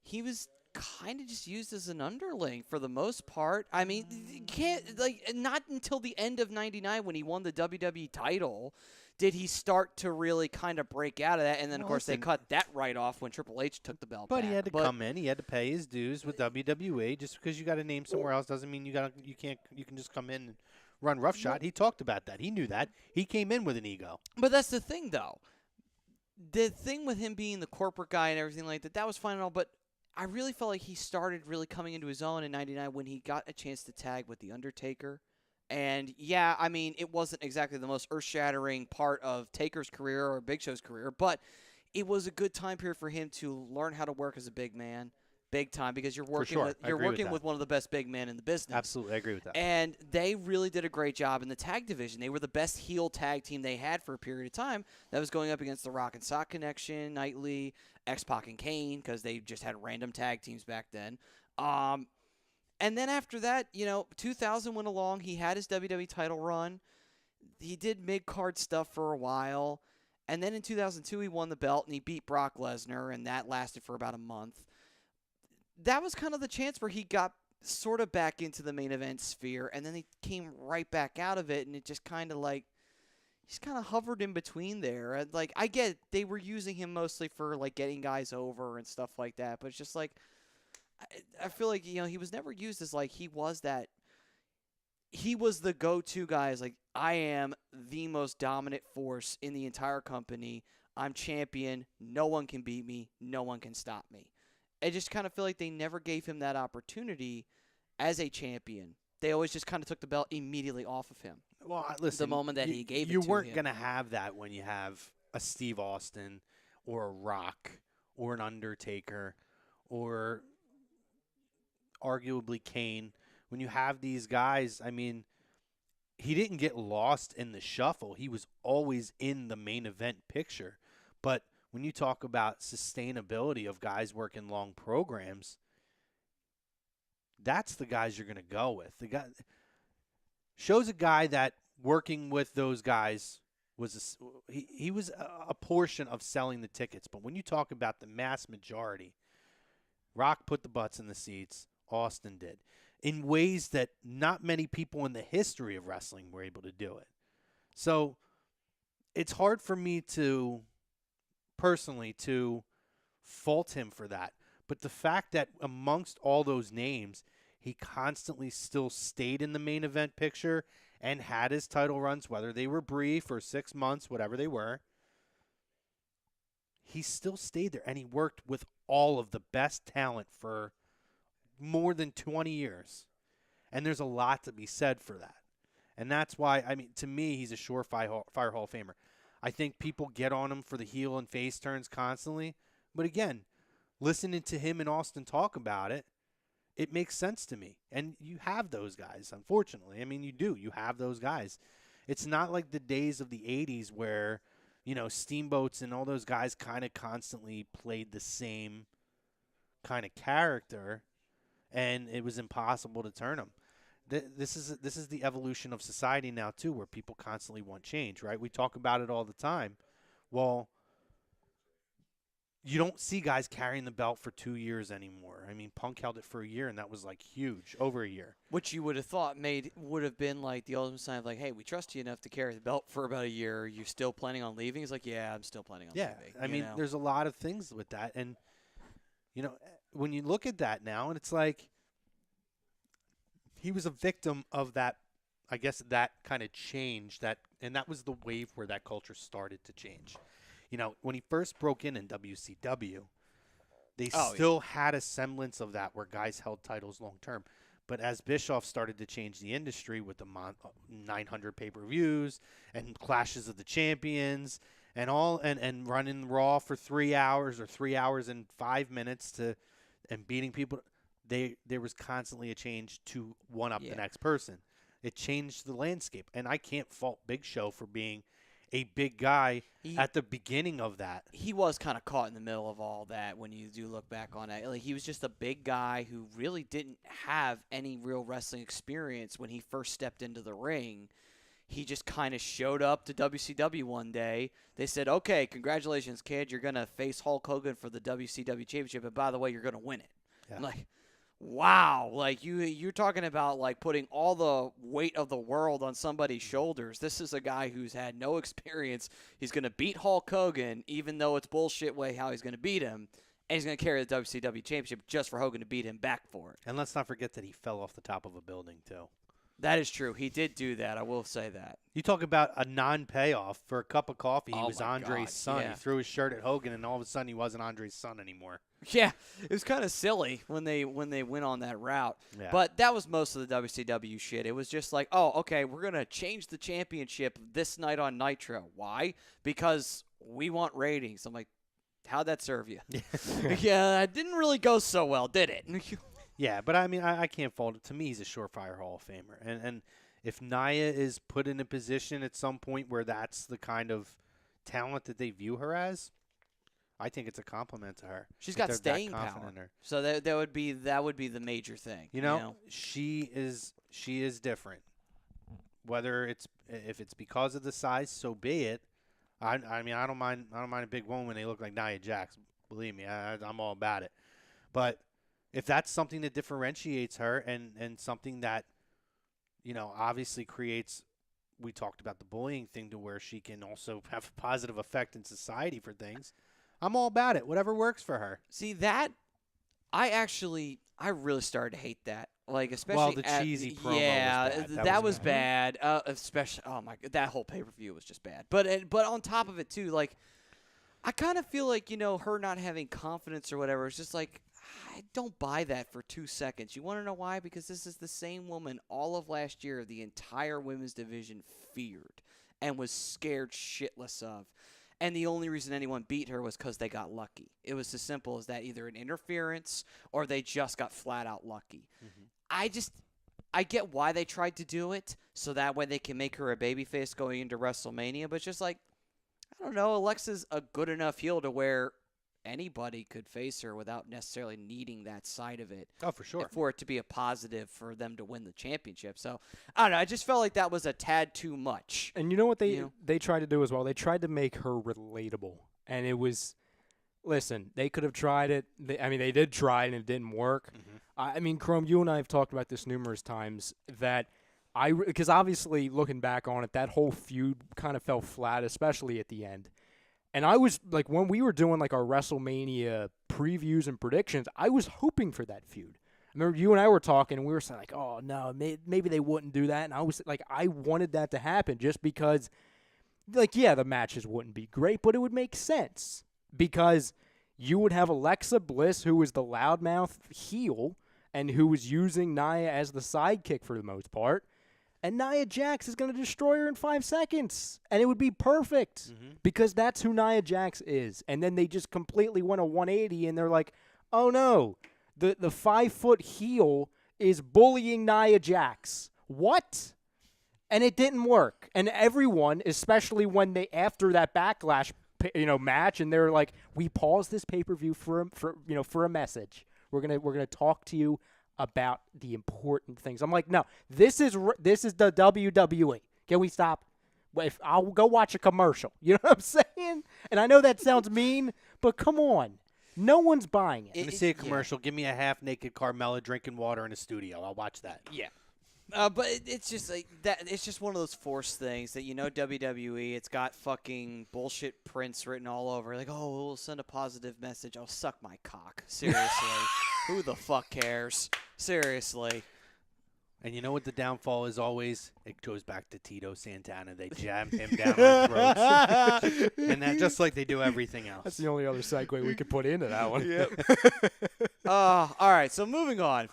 he was kind of just used as an underling for the most part. I mean, you can't not until the end of '99 when he won the WWE title did he start to really kind of break out of that. And then, of Well, course, they listen, cut that right off when Triple H took the belt But back. he had to come in. He had to pay his dues with WWE. Just because you got a name somewhere else doesn't mean you can just come in and run roughshod. He talked about that. He knew that. He came in with an ego. But that's the thing, though. The thing with him being the corporate guy and everything like that was fine and all, but I really felt like he started really coming into his own in '99 when he got a chance to tag with The Undertaker. And, yeah, I mean, it wasn't exactly the most earth-shattering part of Taker's career or Big Show's career, but it was a good time period for him to learn how to work as a big man, big time, because you're working sure. with I agree with that. with one of the best big men in the business. Absolutely, I agree with that. And they really did a great job in the tag division. They were the best heel tag team they had for a period of time. That was going up against the Rock and Sock Connection, Nightly, X-Pac and Kane, because they just had random tag teams back then. And then after that, 2000 went along. He had his WWE title run. He did mid-card stuff for a while. And then in 2002, he won the belt, and he beat Brock Lesnar, and that lasted for about a month. That was kind of the chance where he got sort of back into the main event sphere, and then he came right back out of it, and it just kind of he's kind of hovered in between there. And I get it, they were using him mostly for getting guys over and stuff like that, but it's just I feel like he was never used as he was that. He was the go-to guy. I am the most dominant force in the entire company. I'm champion. No one can beat me. No one can stop me. I just kind of feel like they never gave him that opportunity as a champion. They always just kind of took the belt immediately off of him. Well, listen, the moment that he gave it to you weren't him. going to have that when you have a Steve Austin or a Rock or an Undertaker or arguably Kane. When you have these guys, I mean, he didn't get lost in the shuffle. He was always in the main event picture. But when you talk about sustainability of guys working long programs, that's the guys you're going to go with. The guy shows a guy that working with those guys was he was a portion of selling the tickets. But when you talk about the mass majority, Rock put the butts in the seats. Austin did in ways that not many people in the history of wrestling were able to do it. So it's hard for me to personally to fault him for that. But the fact that amongst all those names, he constantly still stayed in the main event picture and had his title runs, whether they were brief or 6 months, whatever they were, he still stayed there. And he worked with all of the best talent for more than 20 years. And there's a lot to be said for that. And that's why, I mean, to me, he's a surefire Hall of Famer. I think people get on him for the heel and face turns constantly. But again, listening to him and Austin talk about it, it makes sense to me. And you have those guys, unfortunately. I mean, you do. You have those guys. It's not like the days of the 80s where, Steamboats and all those guys kind of constantly played the same kind of character, and it was impossible to turn them. This is the evolution of society now, too, where people constantly want change, right? We talk about it all the time. Well, you don't see guys carrying the belt for 2 years anymore. I mean, Punk held it for a year, and that was, like, huge, over a year. Which you would have thought would have been like the ultimate sign of like, hey, we trust you enough to carry the belt for about a year. You're still planning on leaving? He's like, yeah, I'm still planning on leaving. Yeah, I mean, there's a lot of things with that. And, when you look at that now, and it's like he was a victim of that, I guess, that kind of change. And that was the wave where that culture started to change. When he first broke in WCW, they still had a semblance of that where guys held titles long term. But as Bischoff started to change the industry with the 900 pay-per-views and clashes of the champions and running Raw for 3 hours or 3 hours and 5 minutes and beating people, there was constantly a change to one-up the next person. It changed the landscape. And I can't fault Big Show for being a big guy at the beginning of that. He was kind of caught in the middle of all that when you do look back on it. Like, he was just a big guy who really didn't have any real wrestling experience when he first stepped into the ring. He just kind of showed up to WCW one day. They said, okay, congratulations, kid. You're going to face Hulk Hogan for the WCW Championship, and by the way, you're going to win it. Yeah. I'm like, wow, like you're talking about like putting all the weight of the world on somebody's shoulders. This is a guy who's had no experience. He's going to beat Hulk Hogan, even though it's bullshit way how he's going to beat him, and he's going to carry the WCW Championship just for Hogan to beat him back for it. And let's not forget that he fell off the top of a building, too. That is true. He did do that. I will say that. You talk about a non-payoff for a cup of coffee. He Oh was my Andre's God, son. yeah. He threw his shirt at Hogan, and all of a sudden he wasn't Andre's son anymore. Yeah, it was kind of silly when they went on that route. Yeah. But that was most of the WCW shit. It was just like, oh, okay, we're going to change the championship this night on Nitro. Why? Because we want ratings. I'm like, how'd that serve you? Yeah, it didn't really go so well, did it? Yeah, but I mean, I can't fault it. To me, he's a surefire Hall of Famer. And if Nia is put in a position at some point where that's the kind of talent that they view her as, I think it's a compliment to her. She's if got they're that staying confident power. in her. So that would be the major thing. You know, she is different. Whether if it's because of the size, so be it. I mean, I don't mind a big woman when they look like Nia Jax. Believe me, I'm all about it. But if that's something that differentiates her and something that, obviously creates, we talked about the bullying thing to where she can also have a positive effect in society for things, I'm all about it. Whatever works for her. See, that, I really started to hate that. Like, especially Well, the cheesy promo was bad. that was bad. Especially, oh my god, that whole pay-per-view was just bad. But on top of it too, like, I kind of feel like, her not having confidence or whatever is just like, I don't buy that for 2 seconds. You want to know why? Because this is the same woman all of last year the entire women's division feared and was scared shitless of. And the only reason anyone beat her was because they got lucky. It was as simple as that, either an interference or they just got flat out lucky. Mm-hmm. I get why they tried to do it, so that way they can make her a babyface going into WrestleMania, but it's just like, I don't know, Alexa's a good enough heel to where anybody could face her without necessarily needing that side of it. Oh, for sure. For it to be a positive for them to win the championship. So, I don't know. I just felt like that was a tad too much. And you know what they tried to do as well? They tried to make her relatable. And it was, listen, they could have tried it. They did try it and it didn't work. Mm-hmm. I mean, Chrome, you and I have talked about this numerous times that because obviously looking back on it, that whole feud kind of fell flat, especially at the end. And I was, like, when we were doing, like, our WrestleMania previews and predictions, I was hoping for that feud. I remember you and I were talking, and we were saying, like, oh, no, maybe they wouldn't do that. And I was, like, I wanted that to happen just because, like, yeah, the matches wouldn't be great, but it would make sense. Because you would have Alexa Bliss, who was the loudmouth heel, and who was using Nia as the sidekick for the most part. And Nia Jax is going to destroy her in 5 seconds. And it would be perfect because that's who Nia Jax is. And then they just completely went a 180 and they're like, oh, no, the 5-foot heel is bullying Nia Jax. What? And it didn't work. And everyone, especially when they after that backlash, match, and they're like, "We paused this pay-per-view for a message. We're gonna talk to you about the important things." I'm like, "No, this is the WWE. Can we stop? If I'll go watch a commercial." You know what I'm saying? And I know that sounds mean, but come on. No one's buying it. Let me see a commercial. Give me a half-naked Carmella drinking water in a studio. I'll watch that. Yeah. But it's just like that. It's just one of those forced things that WWE. It's got fucking bullshit prints written all over. Like, oh, we'll send a positive message. Oh, suck my cock. Seriously, who the fuck cares? Seriously. And you know what the downfall is always? It goes back to Tito Santana. They jammed him down our throats. And that just like they do everything else. That's the only other segue we could put into that one. All right, so moving on.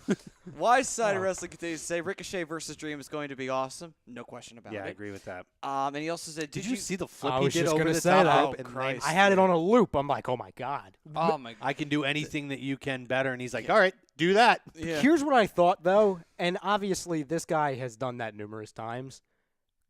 Wise Side of Wrestling continues to say Ricochet versus Dream is going to be awesome. No question about it. Yeah, I agree with that. And he also said, Did you see the flip I he was did just over gonna the say top that. rope? Oh, And Christ. I had it on a loop. I'm like, oh, my God. Oh, my God. I can do anything that you can better. And he's like, all right, do that. Yeah. Here's what I thought, though, and obviously this guy has done that numerous times.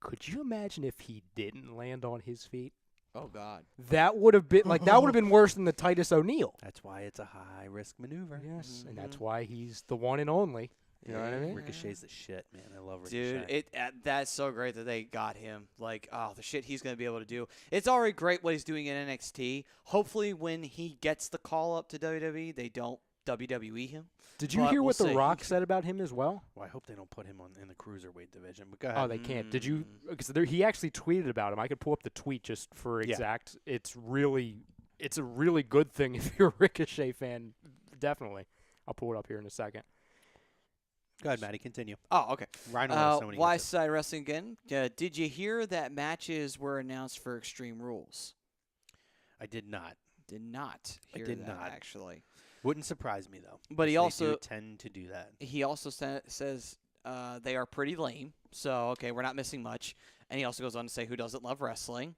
Could you imagine if he didn't land on his feet? Oh, God. That would have been worse than the Titus O'Neil. That's why it's a high-risk maneuver. Yes, and that's why he's the one and only. You know what I mean? Ricochet's the shit, man. I love Ricochet. Dude, that's so great that they got him. Like, oh, the shit he's going to be able to do. It's already great what he's doing in NXT. Hopefully when he gets the call up to WWE, they don't WWE him. Did you But hear we'll what The see. Rock said about him as well? Well, I hope they don't put him in the cruiserweight division. But go ahead. Oh, they can't. Did you? Because he actually tweeted about him. I could pull up the tweet just for exact. It's a really good thing if you're a Ricochet fan. Definitely. I'll pull it up here in a second. Go ahead, Matty. Continue. Oh, okay. Rhino has so many Wise answers. Side Wrestling again. Did you hear that matches were announced for Extreme Rules? I did not. Did not hear did that, not. actually. Wouldn't surprise me, though. But he They also do tend to do that. He also says they are pretty lame. So, okay, we're not missing much. And he also goes on to say, who doesn't love wrestling?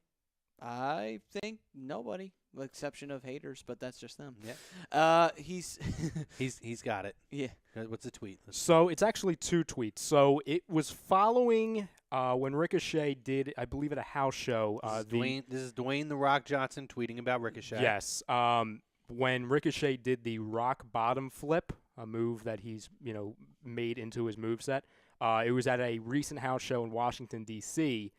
I think nobody, with the exception of haters, but that's just them. Yeah. He's got it. Yeah. What's the tweet? So it's actually two tweets. So it was following when Ricochet did, I believe, at a house show. This is Dwayne The Rock Johnson tweeting about Ricochet. Yes. When Ricochet did the rock bottom flip, a move that he's made into his moveset, it was at a recent house show in Washington, D.C.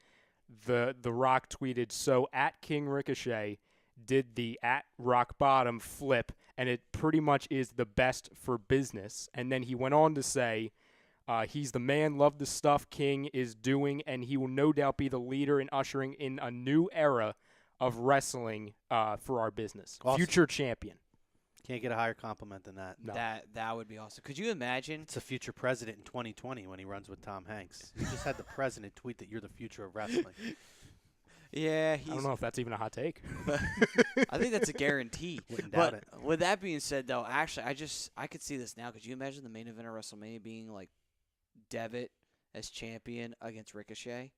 The Rock tweeted, so at King Ricochet did the at rock bottom flip, and it pretty much is the best for business. And then he went on to say, he's the man, love the stuff King is doing, and he will no doubt be the leader in ushering in a new era of wrestling for our business. Awesome. Future champion. Can't get a higher compliment than that. No. That would be awesome. Could you imagine? It's a future president in 2020 when he runs with Tom Hanks. You just had the president tweet that you're the future of wrestling. Yeah, I don't know if that's even a hot take. I think that's a guarantee. Wouldn't doubt But it. with that being said, though, actually, I could see this now. Could you imagine the main event of WrestleMania being like Devitt as champion against Ricochet?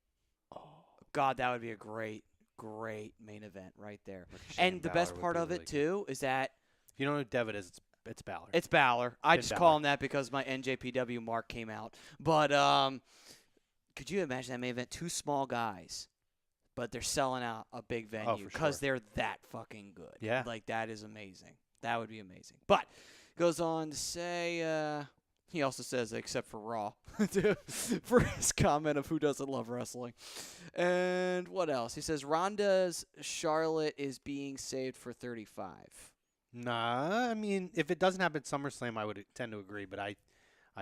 Oh, God, that would be a great main event right there. Ricochet And the best Balor part would be of it, really too, is that If you don't know who Devitt is, it's Balor. it's Balor. I Finn just Balor. call him that because my NJPW mark came out. But could you imagine that main event? Two small guys, but they're selling out a big venue for because sure. they're that fucking good. Yeah. Like, that is amazing. That would be amazing. But goes on to say, he also says, except for Raw, for his comment of who doesn't love wrestling. And what else? He says, Ronda's Charlotte is being saved for 35. Nah, I mean, if it doesn't happen at SummerSlam, I would tend to agree, but I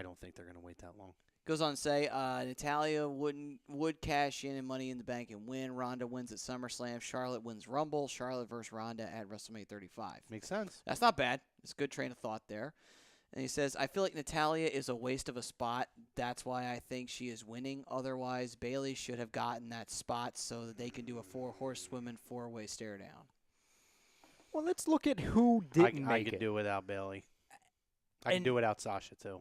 don't think they're going to wait that long. Goes on to say, Natalia would cash in Money in the Bank and win. Ronda wins at SummerSlam. Charlotte wins Rumble. Charlotte versus Ronda at WrestleMania 35. Makes sense. That's not bad. It's a good train of thought there. And he says, I feel like Natalia is a waste of a spot. That's why I think she is winning. Otherwise, Bayley should have gotten that spot so that they can do a 4-horsewoman 4-way stare down. Well, let's look at who didn't I make could it. do without Bailey. I can do without Sasha, too.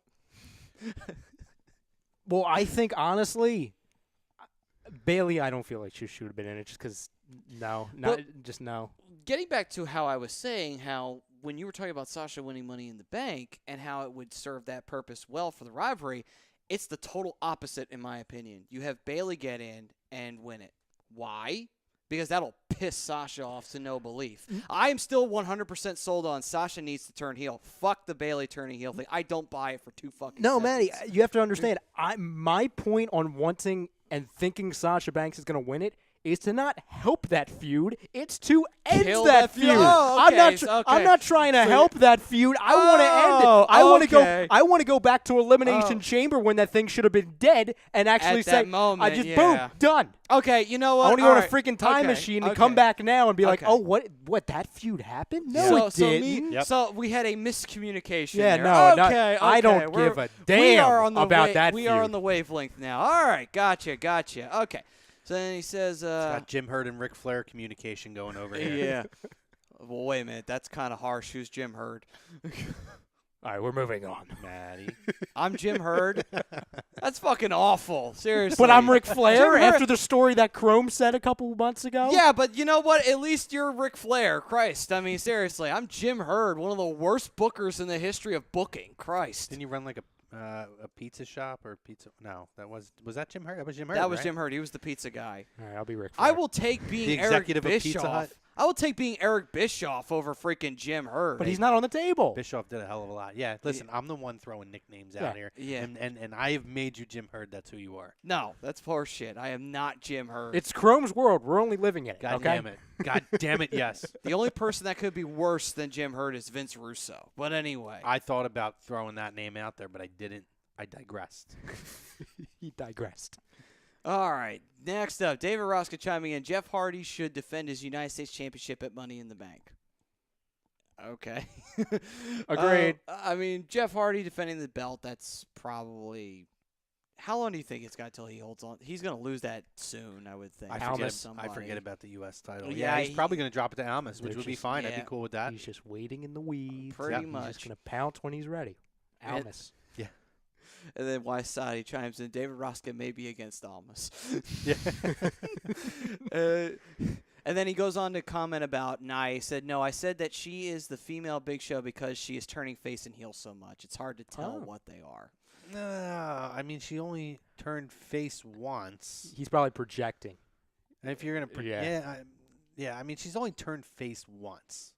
Well, I think, honestly, Bailey, I don't feel like she should have been in it just because, no. Getting back to how I was saying, how when you were talking about Sasha winning Money in the Bank and how it would serve that purpose well for the rivalry, It's the total opposite, in my opinion. You have Bailey get in and win it. Why? Because that'll piss Sasha off to no belief. I am still 100% sold on Sasha needs to turn heel. Fuck the Bailey turning heel thing. I don't buy it for 2 fucking No, seconds. Manny, you have to understand. My point on wanting and thinking Sasha Banks is going to win it is to not help that feud. It's to end Kill that that feud. feud. Oh, okay, I'm not trying to help that feud. I want to end it. I want to go back to Elimination Chamber when that thing should have been dead and actually At say, that moment, boom, done. Okay, you know what? I want to go All on a right. freaking time Okay, machine and okay. come back now and be like, Okay. oh, what, that feud happened? No, it didn't. So we had a miscommunication Yeah, there. no, okay, I don't okay. give a We damn are on the about that We are feud. on the wavelength now. All right, gotcha. Okay. So then he says, Got Jim Herd and Ric Flair communication going over here. yeah. Well, wait a minute. That's kind of harsh. Who's Jim Herd? All right, we're moving on. Maddie. I'm Jim Herd. That's fucking awful. Seriously. But I'm Ric Flair Jim Herd- after the story that Chrome said a couple months ago? Yeah, but you know what? At least you're Ric Flair. Christ. I mean, seriously. I'm Jim Herd, one of the worst bookers in the history of booking. Christ. Didn't you run like a pizza shop or pizza? No, was that Jim Herd? That was Jim Herd. That was right? Jim Herd. He was the pizza guy. All right, I'll be Ric Flair. I will take being The Eric executive of Pizza Bischoff. Hut? I will take being Eric Bischoff over freaking Jim Herd. But he's not on the table. Bischoff did a hell of a lot. Yeah, listen, I'm the one throwing nicknames out here. Yeah. And I have made you Jim Herd. That's who you are. No, that's horseshit. I am not Jim Herd. It's Chrome's world. We're only living in it. God okay? damn it. God damn it, yes. the only person that could be worse than Jim Herd is Vince Russo. But anyway. I thought about throwing that name out there, but I didn't. I digressed. He digressed. All right. Next up, David Rosca chiming in. Jeff Hardy should defend his United States Championship at Money in the Bank. Okay. Agreed. I mean, Jeff Hardy defending the belt, that's probably... How long do you think it's got till he holds on? He's going to lose that soon, I would think. I Almas. forget about the U.S. title. Yeah, Yeah, he's probably going to drop it to Almas, which They're would be just- fine. I'd yeah. be cool with that. He's just waiting in the weeds. Pretty He's much. just going to pounce when he's ready. And- Almas. And then Wysadi chimes in, David Rosca may be against Almas. Yeah. And then he goes on to comment about Nia. He said, no, I said that she is the female Big Show because she is turning face and heel so much. It's hard to tell what they are. No, I mean, she only turned face once. He's probably projecting. And if you're going to... Yeah. I mean, she's only turned face once.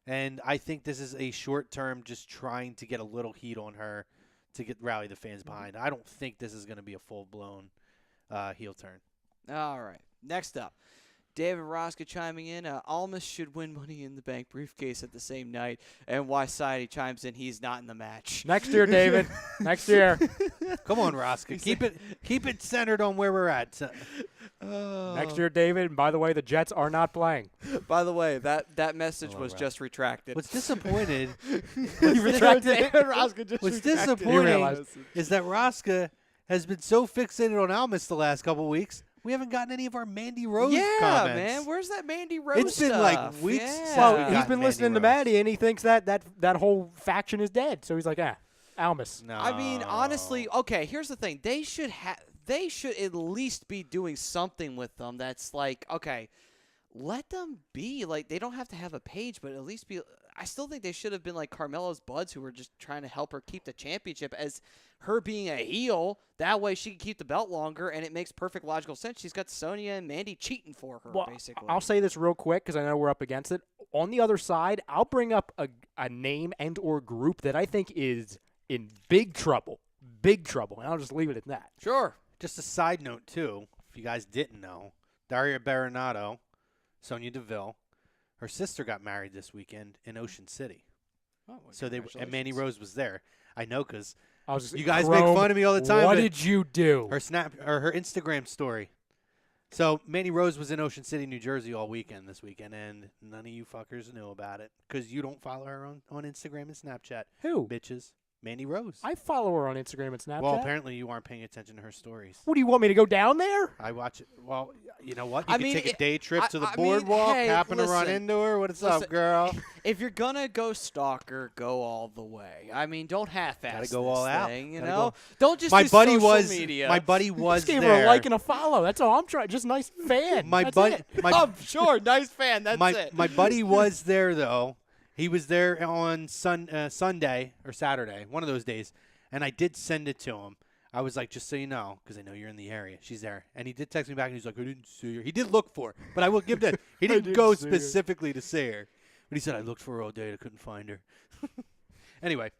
And I think this is a short term just trying to get a little heat on her to rally the fans behind. I don't think this is going to be a full-blown heel turn. All right. Next up, David Rosca chiming in. Almas should win Money in the Bank briefcase at the same night. And Wyside chimes in, he's not in the match. Next year, David. Next year. Come on, Rosca. Keep it centered on where we're at. Next year, David. And by the way, the Jets are not playing. By the way, that message was Rosca. just retracted. What's disappointed... You retracted it. Rosca just What's retracted. disappointing is that Rosca has been so fixated on Almas the last couple weeks, we haven't gotten any of our Mandy Rose Yeah, comments. man. Where's that Mandy Rose It's been stuff? like weeks Yeah. since Well, we he's got been Mandy listening to Rose. Maddie, and he thinks that whole faction is dead. So he's like, Almas. No. I mean, honestly, okay, here's the thing. They should at least be doing something with them that's like, okay, let them be. Like, they don't have to have a page, but at least be. I still think they should have been like Carmelo's buds who were just trying to help her keep the championship as her being a heel. That way she can keep the belt longer, and it makes perfect logical sense. She's got Sonya and Mandy cheating for her, Well, basically. I'll say this real quick because I know we're up against it. On the other side, I'll bring up a name and or group that I think is in big trouble. Big trouble. And I'll just leave it at that. Sure. Just a side note, too, if you guys didn't know, Daria Baronato, Sonya Deville, her sister got married this weekend in Ocean City. Oh, well, So and Mandy Rose was there. I know because you guys make fun of me all the time. What but did you do? her her Instagram story. So Mandy Rose was in Ocean City, New Jersey all weekend this weekend, and none of you fuckers knew about it because you don't follow her on Instagram and Snapchat. Who? Bitches. Mandy Rose. I follow her on Instagram and Snapchat. Well, apparently you aren't paying attention to her stories. What do you want me to go down there? I watch it. Well, you know what? You I can mean, take a day trip to the I mean, boardwalk, hey, happen to run listen, into her. What's up, girl? If you're gonna go stalker, go all the way. I mean, don't half-ass Gotta go this all out. thing, you Gotta know? go. Don't just My do buddy social was. media. My buddy was Just gave there. her a like and a follow. That's all I'm trying. Just nice fan. My That's buddy. it. Oh, sure, nice fan. That's it. My buddy was there though. He was there on Sunday or Saturday, one of those days, and I did send it to him. I was like, just so you know, because I know you're in the area. She's there. And he did text me back, and he's like, I didn't see her. He did look for her, but I will give that. He didn't go specifically to see her. But he said, I looked for her all day. I couldn't find her. Anyway.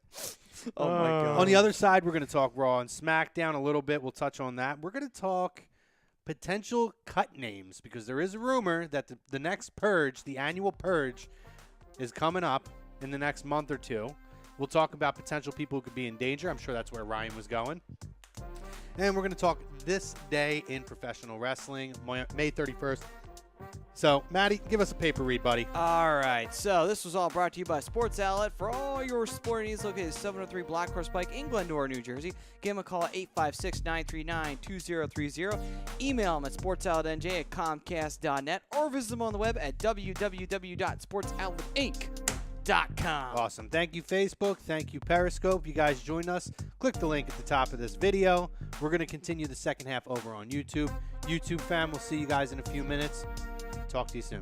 Oh, my God. On the other side, we're going to talk Raw and SmackDown a little bit. We'll touch on that. We're going to talk potential cut names because there is a rumor that the next purge, the annual purge, is coming up in the next month or two. We'll talk about potential people who could be in danger. I'm sure that's where Ryan was going. And we're going to talk this day in professional wrestling, May 31st. So, Maddie, give us a paper read, buddy. All right, so this was all brought to you by Sports Outlet. For all your sporting needs, located at 703 Black Horse Pike in Glendora, New Jersey. Give them a call at 856-939-2030. Email them at sportsoutletnj@comcast.net or visit them on the web at www.sportsoutletinc.com. Awesome. Thank you, Facebook. Thank you, Periscope. You guys joined us. Click the link at the top of this video. We're going to continue the second half over on YouTube. YouTube fam, we'll see you guys in a few minutes. Talk to you soon.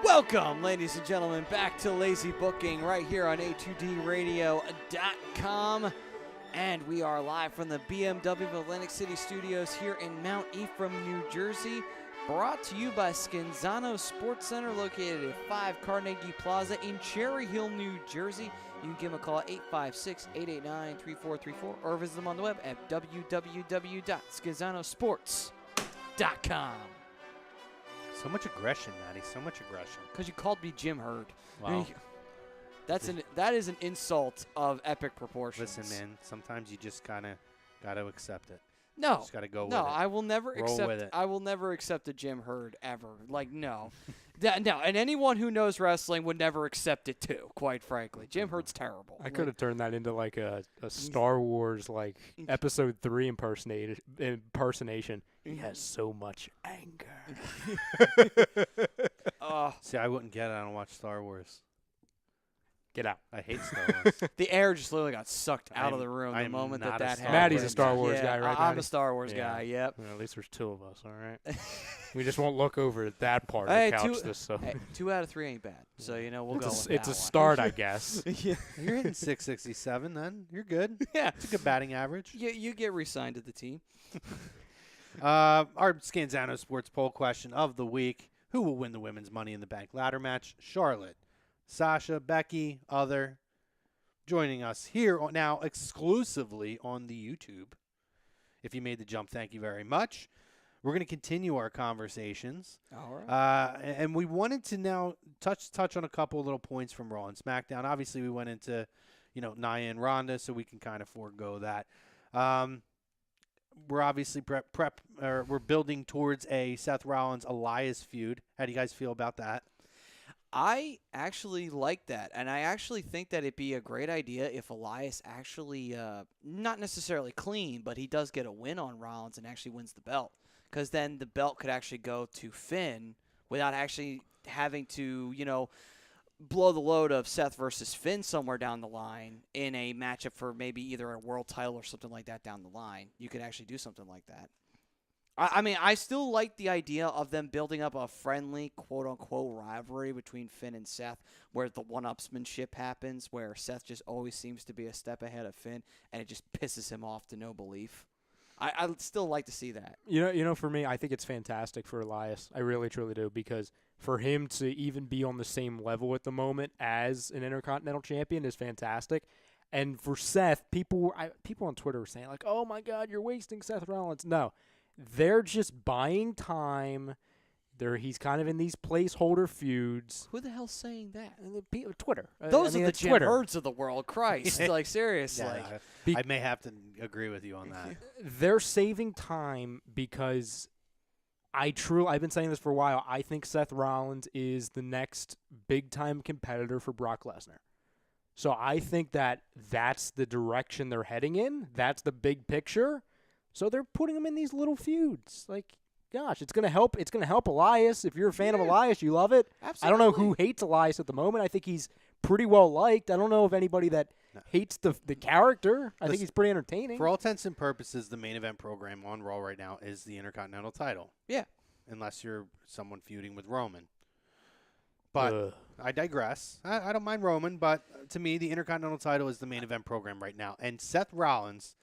Welcome, ladies and gentlemen, back to Lazy Booking right here on A2DRadio.com. And we are live from the BMW of Atlantic City Studios here in Mount Ephraim, New Jersey. Brought to you by Scanzano Sports Center, located at 5 Carnegie Plaza in Cherry Hill, New Jersey. You can give them a call at 856-889-3434 or visit them on the web at www.scanzanosports.com. So much aggression, Matty. So much aggression. Because you called me Jim Hurd. Wow. That is an insult of epic proportions. Listen, man. Sometimes you just gotta accept it. No, just gotta go with no, it. I will never Roll with accept. it. I will never accept a Jim Hurd ever. Like, no. No, and anyone who knows wrestling would never accept it too, quite frankly. Jim Hurt's terrible. I could have turned that into like a Star Wars like Episode 3 impersonation. He has so much anger. See, I wouldn't get it. I don't watch Star Wars. Get out. I hate Star Wars. The air just literally got sucked out of the room the I'm moment not that a happened. Star Maddie's a Wars Star guy. Wars guy, right? I'm Maddie? a Star Wars Yeah. guy, yep. Well, at least there's 2 of us, all right? We just won't look over at that part of Hey, the couch. So. Hey, 2 out of 3 ain't bad. So, we'll go with It's that a start, I guess. Yeah. You're hitting 667 then. You're good. Yeah. It's a good batting average. You get re-signed to the team. Our Scanzano Sports poll question of the week. Who will win the women's Money in the Bank ladder match? Charlotte, Sasha, Becky, other. Joining us here now exclusively on the YouTube. If you made the jump, thank you very much. We're going to continue our conversations. All right. And we wanted to now touch on a couple of little points from Raw and SmackDown. Obviously, we went into, Nia and Ronda, so we can kind of forego that. We're obviously we're building towards a Seth Rollins Elias feud. How do you guys feel about that? I actually like that, and I actually think that it'd be a great idea if Elias actually, not necessarily clean, but he does get a win on Rollins and actually wins the belt, because then the belt could actually go to Finn without actually having to, blow the load of Seth versus Finn somewhere down the line in a matchup for maybe either a world title or something like that down the line. You could actually do something like that. I mean, I still like the idea of them building up a friendly, quote-unquote, rivalry between Finn and Seth, where the one-upsmanship happens, where Seth just always seems to be a step ahead of Finn, and it just pisses him off to no belief. I'd still like to see that. For me, I think it's fantastic for Elias. I really, truly do, because for him to even be on the same level at the moment as an Intercontinental Champion is fantastic. And for Seth, people on Twitter were saying, like, oh, my God, you're wasting Seth Rollins. No. They're just buying time. He's kind of in these placeholder feuds. Who the hell's saying that? Twitter. Those are the it's Jim Twitter. Hurts of the world. Christ. Like, seriously. Yeah, I may have to agree with you on that. They're saving time because I've been saying this for a while. I think Seth Rollins is the next big-time competitor for Brock Lesnar. So I think that's the direction they're heading in. That's the big picture. So they're putting him in these little feuds. Like, gosh, it's gonna help. It's gonna help Elias. If you're a fan of Elias, you love it. Absolutely. I don't know who hates Elias at the moment. I think he's pretty well liked. I don't know of anybody that hates the character. I think he's pretty entertaining. For all intents and purposes, the main event program on Raw right now is the Intercontinental title. Yeah. Unless you're someone feuding with Roman. But I digress. I don't mind Roman, but to me, the Intercontinental title is the main event program right now. And Seth Rollins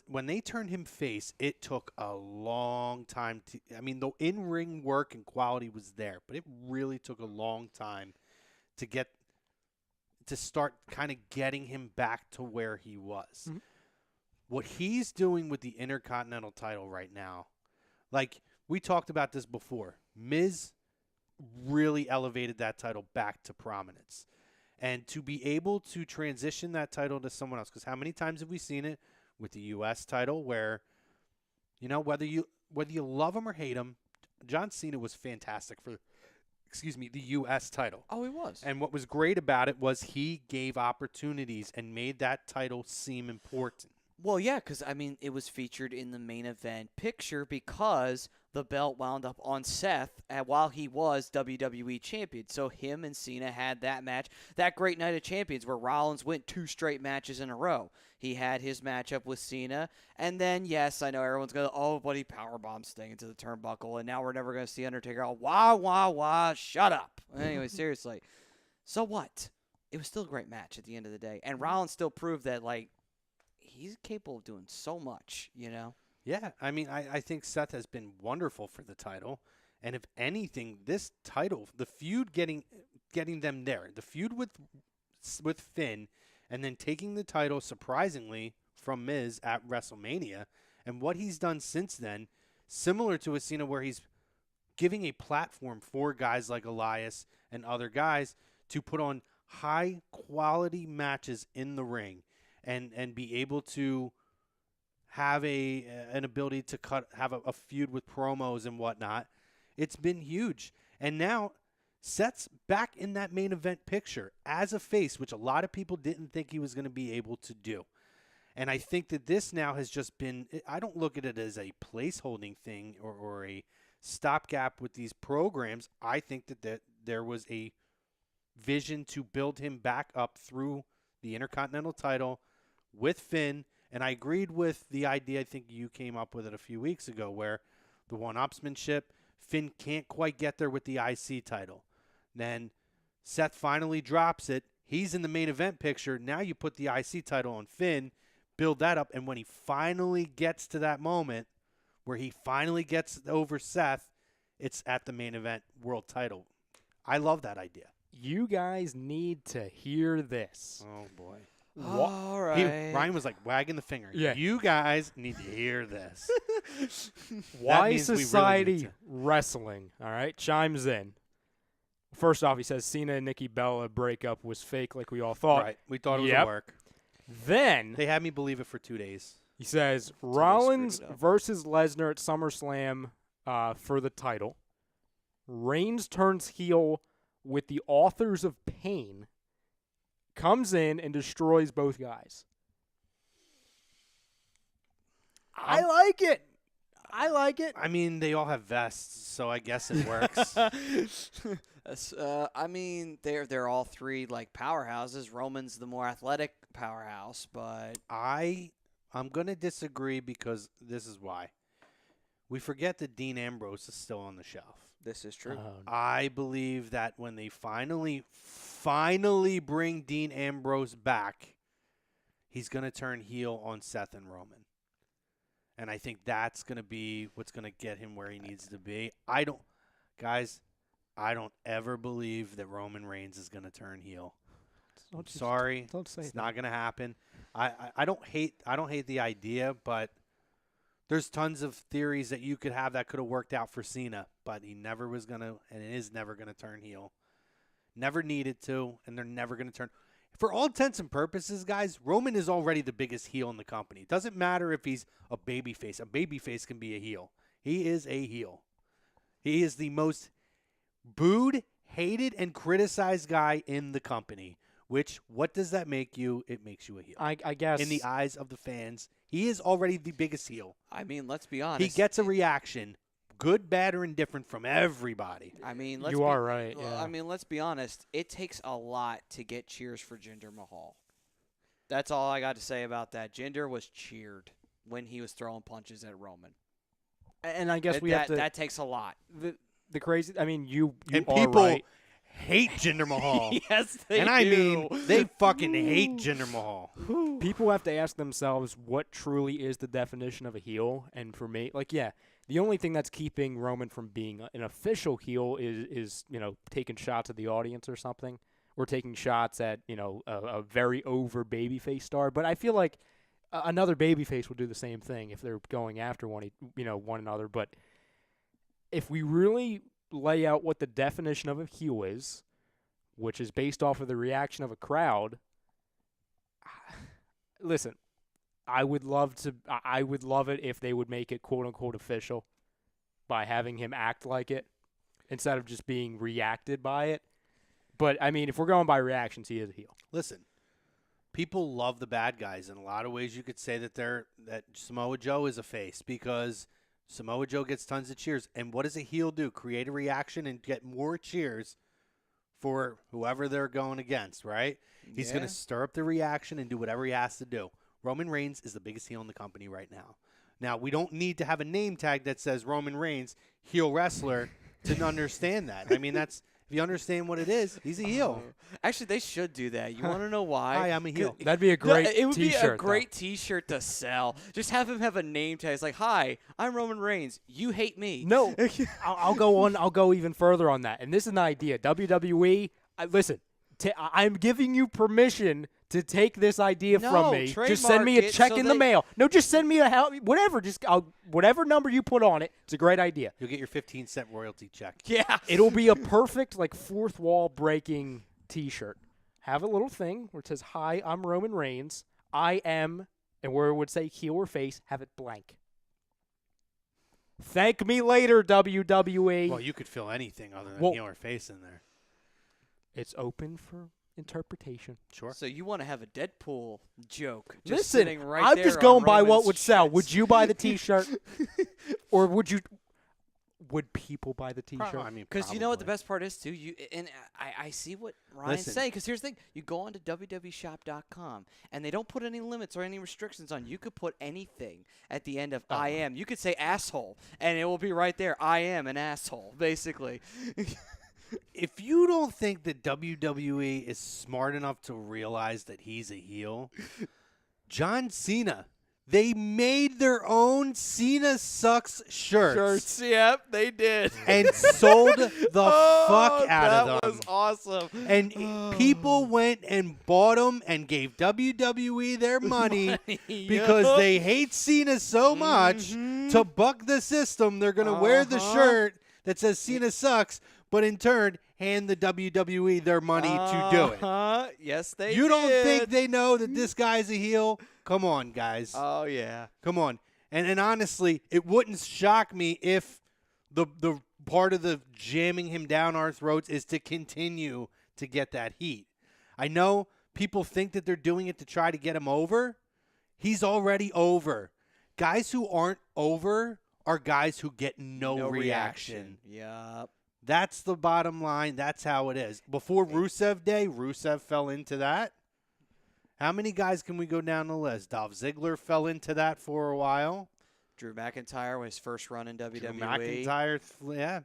when they turned him face, it took a long time the in-ring work and quality was there, but it really took a long time to start kind of getting him back to where he was. Mm-hmm. What he's doing with the Intercontinental title right now, like we talked about this before, Miz really elevated that title back to prominence. And to be able to transition that title to someone else, because how many times have we seen it with the U.S. title where, whether you love him or hate him, John Cena was fantastic for, the U.S. title. Oh, he was. And what was great about it was he gave opportunities and made that title seem important. Well, yeah, because, it was featured in the main event picture because the belt wound up on Seth while he was WWE champion. So him and Cena had that match, that great night of champions where Rollins went 2 straight matches in a row. He had his matchup with Cena, and then, yes, I know everyone's going to, but he powerbombed Sting into the turnbuckle, and now we're never going to see Undertaker. Wah, shut up. Anyway, seriously. So what? It was still a great match at the end of the day. And Rollins still proved that, he's capable of doing so much, Yeah, I think Seth has been wonderful for the title. And if anything, this title, the feud getting them there, the feud with Finn, and then taking the title, surprisingly, from Miz at WrestleMania, and what he's done since then, similar to a Cena where he's giving a platform for guys like Elias and other guys to put on high-quality matches in the ring and be able to have an ability to have a feud with promos and whatnot. It's been huge. And now Seth's back in that main event picture as a face, which a lot of people didn't think he was going to be able to do. And I think that this now has just been, I don't look at it as a placeholding thing or a stopgap with these programs. I think that there was a vision to build him back up through the Intercontinental title with Finn. And I agreed with the idea, I think you came up with it a few weeks ago, where the one-upsmanship, Finn can't quite get there with the IC title. Then Seth finally drops it. He's in the main event picture. Now you put the IC title on Finn, build that up, and when he finally gets to that moment where he finally gets over Seth, it's at the main event world title. I love that idea. You guys need to hear this. Oh, boy. All right. Ryan was like wagging the finger. Yeah. You guys need to hear this. Why means we really Society need to. Wrestling, all right, chimes in. First off, he says Cena and Nikki Bella breakup was fake like we all thought. Right. We thought it was Yep. a work. Then They had me believe it for 2 days. he says screwed Rollins it up. versus Lesnar at SummerSlam for the title. Reigns turns heel with the Authors of Pain, comes in and destroys both guys. I like it. I like it. I mean, they all have vests, so I guess it works. I mean, they're all three like powerhouses. Roman's the more athletic powerhouse, but I'm going to disagree because this is why. We forget that Dean Ambrose is still on the shelf. this is true. I believe that when they finally bring Dean Ambrose back, he's going to turn heel on Seth and Roman. And I think that's going to be what's going to get him where he needs to be. I don't ever believe that Roman Reigns is going to turn heel. Sorry, don't say it's that. not going to happen. I don't hate the idea, but there's tons of theories that you could have that could have worked out for Cena, but he never was going to, and is never going to turn heel. Never needed to, and they're never going to turn. For all intents and purposes, guys, Roman is already the biggest heel in the company. It doesn't matter if he's a babyface. A babyface can be a heel. He is a heel. He is the most booed, hated, and criticized guy in the company. Which, what does that make you? It makes you a heel. I guess In the eyes of the fans, he is already the biggest heel. I mean, let's be honest. He gets a reaction, good, bad, or indifferent, from everybody. I mean, You are right, yeah. I mean, let's be honest. It takes a lot to get cheers for Jinder Mahal. That's all I got to say about that. Jinder was cheered when he was throwing punches at Roman. and I guess That- we have to. That takes a lot. The crazy. I mean, you And are people right. hate Jinder Mahal. Yes, they And I do. mean, they fucking hate Jinder Mahal. People have to ask themselves what truly is the definition of a heel. And for me, like, yeah, the only thing that's keeping Roman from being an official heel is taking shots at the audience or something, or taking shots at a very over babyface star. But I feel like another babyface will do the same thing if they're going after one another. But if we really lay out what the definition of a heel is, which is based off of the reaction of a crowd. Listen, I would love it if they would make it quote unquote official by having him act like it instead of just being reacted by it. But I mean, if we're going by reactions, he is a heel. Listen, people love the bad guys. In a lot of ways, you could say that Samoa Joe is a face because Samoa Joe gets tons of cheers. And what does a heel do? Create a reaction and get more cheers for whoever they're going against, right? He's going to stir up the reaction and do whatever he has to do. Roman Reigns is the biggest heel in the company right now. Now, we don't need to have a name tag that says Roman Reigns, heel wrestler, to understand that. I mean, if you understand what it is, he's a heel. Actually, they should do that. You want to know why? Hi, I'm a heel. That'd be a great It would T-shirt. be a though. great T-shirt to sell. Just have him have a name tag. It's like, "Hi, I'm Roman Reigns. You hate me." No, I'll go on. I'll go even further on that. And this is an idea. WWE, listen, I'm giving you permission to take this idea No, from me. Just send me a trademark it check so in the that- mail. No, just send me whatever. Whatever number you put on it. It's a great idea. You'll get your 15-cent royalty check. Yeah. It'll be a perfect fourth wall breaking T-shirt. Have a little thing where it says, "Hi, I'm Roman Reigns. I am," and where it would say heel or face, have it blank. Thank me later, WWE. Well, you could feel anything other than Well- heel or face in there. It's open for interpretation. Sure. So you want to have a Deadpool joke just Listen, sitting right I'm there just on going by what Roman's would sell. shirts. Would you buy the T-shirt, or would people buy the T-shirt? I mean, Because you know what the probably. best part is too. I see what Ryan's Listen. saying. Because here's the thing: you go on to www.shop.com and they don't put any limits or any restrictions on. You could put anything at the end of I am. You could say asshole, and it will be right there. I am an asshole, basically. If you don't think that WWE is smart enough to realize that he's a heel, John Cena, they made their own Cena Sucks shirts. Yep, they did. And sold the fuck out of them. That was awesome. And people went and bought them and gave WWE their money because Yup. they hate Cena so much. To buck the system, they're going to wear the shirt that says Cena Sucks, but in turn, hand the WWE their money to do it. Yes, they You don't did. think they know that this guy's a heel? Come on, guys. Oh, yeah. Come on. And honestly, it wouldn't shock me if the part of the jamming him down our throats is to continue to get that heat. I know people think that they're doing it to try to get him over. He's already over. Guys who aren't over are guys who get no reaction. Yep. That's the bottom line. That's how it is. Before Rusev Day, Rusev fell into that. How many guys can we go down the list? Dolph Ziggler fell into that for a while. Drew McIntyre, his first run in WWE. Drew McIntyre, yeah.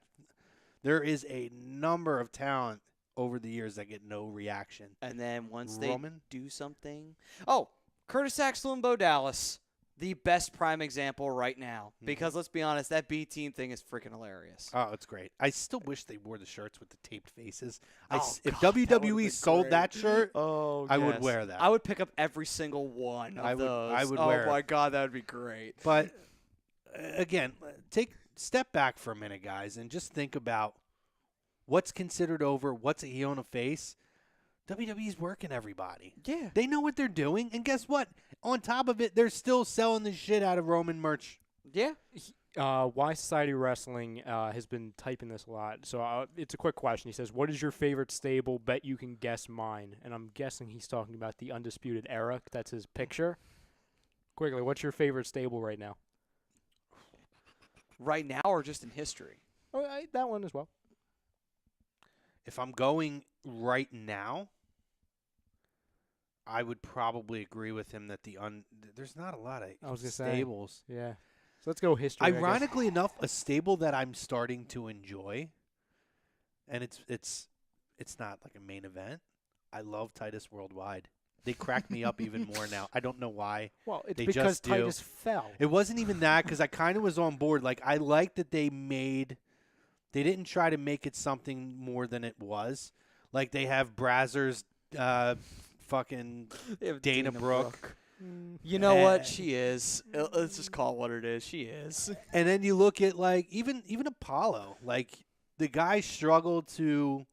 There is a number of talent over the years that get no reaction. And then once Roman? they do something. Oh, Curtis Axel and Bo Dallas. The best prime example right now. Because let's be honest, that B team thing is freaking hilarious. Oh, it's great. I still wish they wore the shirts with the taped faces. Oh, If God, that would've WWE been sold great. that shirt, Oh, I would wear that. I would pick up every single one of I would- those. I would oh wear my it. God, that would be great. But again, step back for a minute, guys, and just think about what's considered over, what's a heel and a face. WWE's working everybody. Yeah. They know what they're doing, and guess what? On top of it, they're still selling the shit out of Roman merch. Yeah. Why Society Wrestling has been typing this a lot. So it's a quick question. He says, what is your favorite stable? Bet you can guess mine. And I'm guessing he's talking about the Undisputed Era. That's his picture. Quickly, what's your favorite stable right now? Right now or just in history? Oh, that one as well. If I'm going right now, I would probably agree with him that there's not a lot of I was gonna say. stables. Yeah. So let's go history. I guess. Ironically enough, a stable that I'm starting to enjoy, and it's not like a main event. I love Titus Worldwide. They crack me up even more now. I don't know why. Well, it's They because just do. Titus fell. It wasn't even that because I kind of was on board. Like I like that they didn't try to make it something more than it was. Like they have Brazzers, fucking Dana Brooke. You know what? She is. Let's just call it what it is. She is. And then you look at like even Apollo. Like the guy struggled to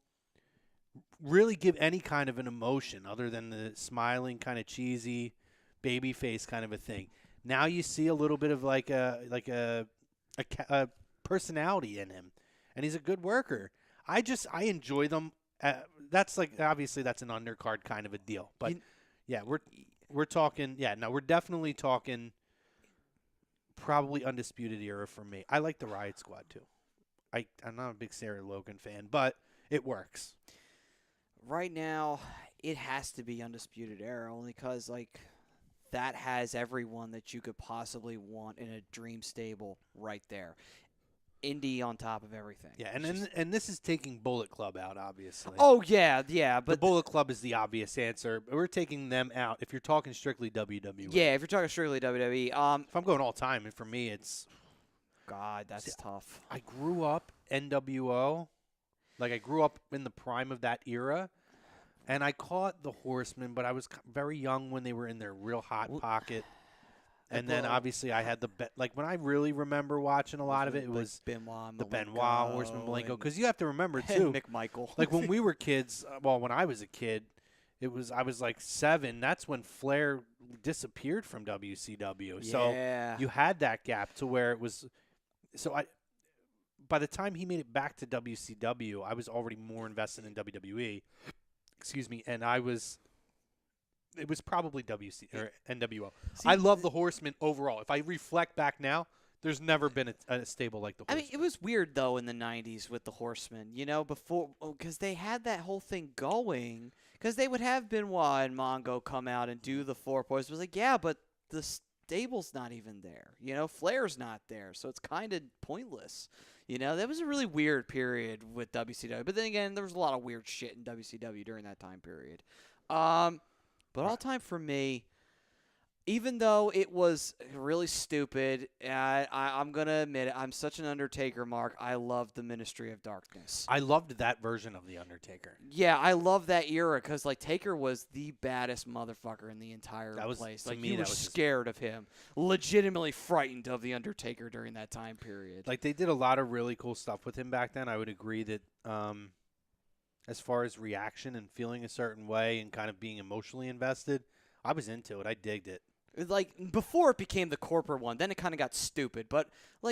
really give any kind of an emotion other than the smiling, kind of cheesy, baby face kind of a thing. Now you see a little bit of like a personality in him, and he's a good worker. I enjoy them. That's like obviously that's an undercard kind of a deal, but yeah, we're talking. Yeah, no, we're definitely talking. Probably Undisputed Era for me. I like the Riot Squad too. I'm not a big Sarah Logan fan, but it works. Right now, it has to be Undisputed Era only because, like, that has everyone that you could possibly want in a dream stable right there. Indy on top of everything. Yeah, and this is taking Bullet Club out, obviously. Oh, yeah, the but Bullet Club is the obvious answer. We're taking them out if you're talking strictly WWE. yeah, if you're talking strictly WWE, If I'm going all time, and for me, it's God, that's tough. I grew up NWO. Like, I grew up in the prime of that era, and I caught the Horsemen, but I was very young when they were in their real hot pocket. And then, obviously, I had like, when I really remember watching a lot of it, it was Benoit, the Benoit, Horseman, Malenko. Because you have to remember, and too, McMichael. like, when we were kids, when I was a kid, I was like 7. That's when Flair disappeared from WCW. So Yeah. you had that gap to where it was by the time he made it back to WCW, I was already more invested in WWE. Excuse me, and it was probably or NWO. I love the Horsemen overall. If I reflect back now, there's never been a stable like the I Horsemen. mean, it was weird though in the '90s with the Horsemen, before because they had that whole thing going. Because they would have Benoit and Mongo come out and do the Four Boys. It was like, yeah, but the stable's not even there. Flair's not there, so it's kind of pointless. That was a really weird period with WCW. But then again, there was a lot of weird shit in WCW during that time period. But all time for me, even though it was really stupid, I'm going to admit it, I'm such an Undertaker mark. I loved the Ministry of Darkness. I loved that version of The Undertaker. Yeah, I love that era because, Taker was the baddest motherfucker in the entire place. You were scared of him. Legitimately frightened of The Undertaker during that time period. They did a lot of really cool stuff with him back then. I would agree that as far as reaction and feeling a certain way and kind of being emotionally invested, I was into it. I digged it. Before it became the corporate one, then it kind of got stupid. But,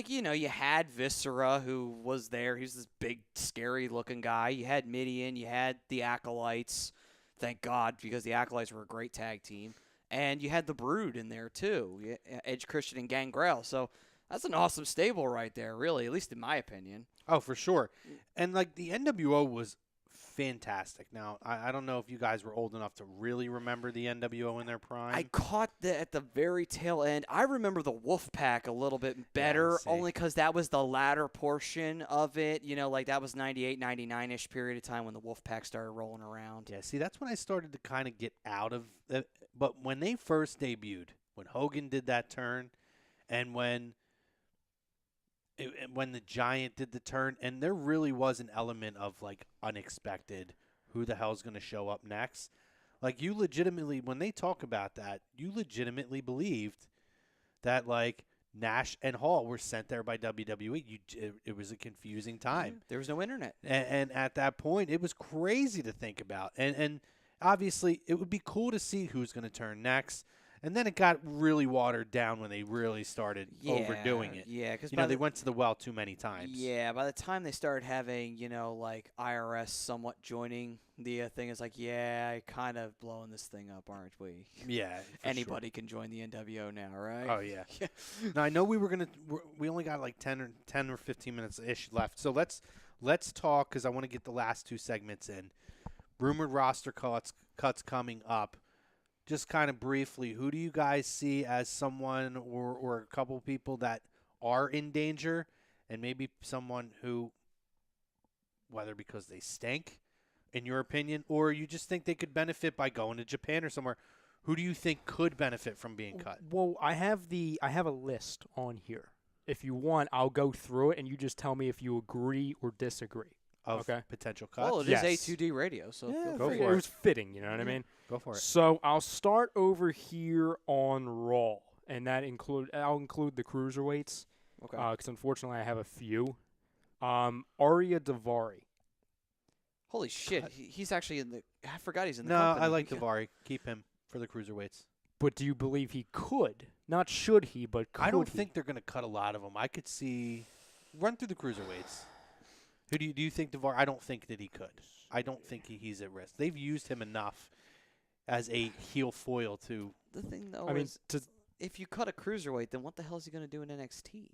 you had Viscera, who was there. He was this big, scary-looking guy. You had Mideon. You had the Acolytes. Thank God, because the Acolytes were a great tag team. And you had the Brood in there, too. Edge, Christian, and Gangrel. So that's an awesome stable right there, really, at least in my opinion. Oh, for sure. And, the NWO was fantastic. Now, I don't know if you guys were old enough to really remember the NWO in their prime. I caught that at the very tail end. I remember the Wolfpack a little bit better, only because that was the latter portion of it. That was 98, 99-ish period of time when the Wolfpack started rolling around. Yeah, see, that's when I started to kind of get out of it. But when they first debuted, when Hogan did that turn, and when the Giant did the turn, and there really was an element of unexpected, who the hell's going to show up next? You legitimately, when they talk about that, you legitimately believed that Nash and Hall were sent there by WWE. It was a confusing time. There was no internet, and at that point, it was crazy to think about. And obviously, it would be cool to see who's going to turn next. And then it got really watered down when they really started overdoing it. Yeah, because they went to the well too many times. Yeah, by the time they started having, IRS somewhat joining the thing, it's kind of blowing this thing up, aren't we? Yeah, anybody can join the NWO now, right? Oh yeah. Now I know we only got 10 or 15 minutes ish left, so let's talk because I want to get the last two segments in. Rumored roster cuts coming up. Just kind of briefly, who do you guys see as someone or a couple of people that are in danger, and maybe someone who, whether because they stink, in your opinion, or you just think they could benefit by going to Japan or somewhere, who do you think could benefit from being cut? Well, I have a list on here. If you want, I'll go through it, and you just tell me if you agree or disagree. Of potential cuts? Well, it is A2D radio, so go for it. It was fitting, you know what I mean? Go for it. So I'll start over here on Raw, and I'll include the cruiserweights. Okay. Because unfortunately I have a few. Arya Daivari. Holy shit, he's actually in the. I forgot he's in the. No, company. I like Daivari. Keep him for the cruiserweights. But do you believe he could? Not should he, but could I don't he? think they're going to cut a lot of them. I could see. Run through the cruiserweights. Who do you think Daivari? I don't think that he could. I don't think he's at risk. They've used him enough as a heel foil to. The thing though, if you cut a cruiserweight, then what the hell is he going to do in NXT?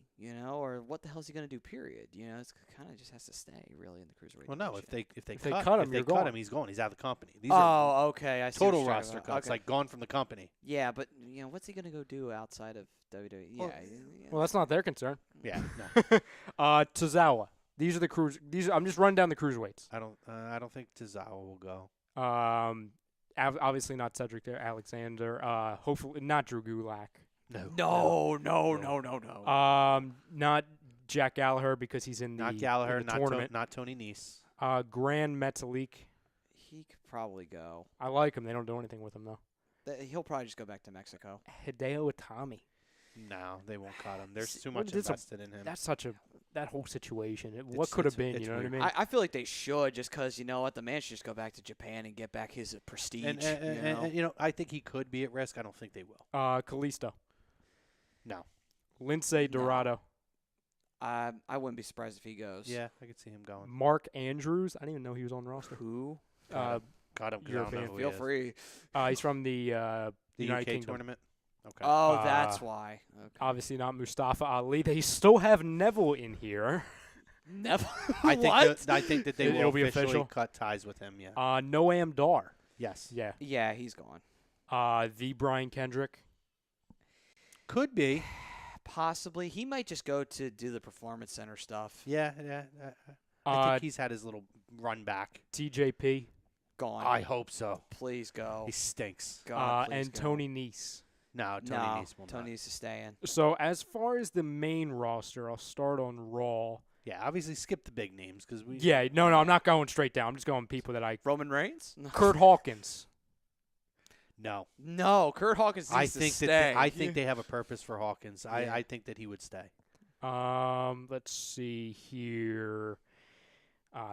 Or what the hell is he going to do? Period. It's kind of just has to stay really in the cruiserweight. Well, no, division. if they cut him, he's gone. He's out of the company. These are okay. I see total what you're roster talking about. cuts, Okay. gone from the company. Yeah, but what's he going to go do outside of WWE? Well, that's not their concern. Yeah, no. Tozawa. These are the I'm just running down the cruiserweights. I don't think Tozawa will go. Obviously not Cedric Alexander. Hopefully not Drew Gulak. No. Not Jack Gallagher because he's in the Not Gallagher. in the tournament. Not Tony Nese. Gran Metalik. He could probably go. I like him. They don't do anything with him though. He'll probably just go back to Mexico. Hideo Itami. No, they won't cut him. There's too much invested in him. That's that whole situation. What could have been, you know weird. what I mean? I feel like they should just because, what, the man should just go back to Japan and get back his prestige. And I think he could be at risk. I don't think they will. Kalisto. No. Lindsay Dorado. I wouldn't be surprised if he goes. Yeah, I could see him going. Mark Andrews. I didn't even know he was on the roster. Who? Got him. 'Cause I don't know European. who he Feel is. free. He's from the The United UK Kingdom. tournament. Okay. Oh, that's why. Okay. Obviously not Mustafa Ali. They still have Neville in here. Never. I think What? I think that they will It'll be officially official? cut ties with him. Yeah. Noam Dar. Yes. Yeah. Yeah, he's gone. The Brian Kendrick. Could be. Possibly. He might just go to do the performance center stuff. Yeah. I think he's had his little run back. TJP. Gone. I hope so. Please go. He stinks. God, please And go. Tony Nese. No, Tony No, Nese will Tony not. needs to stay in. So as far as the main roster, I'll start on Raw. Yeah, obviously skip the big names because we. Yeah, no, I'm not going straight down. I'm just going people that I. Roman Reigns? No. Kurt Hawkins. No. No, Kurt Hawkins needs I to think stay. that I think they have a purpose for Hawkins. Yeah. I think that he would stay. Let's see here.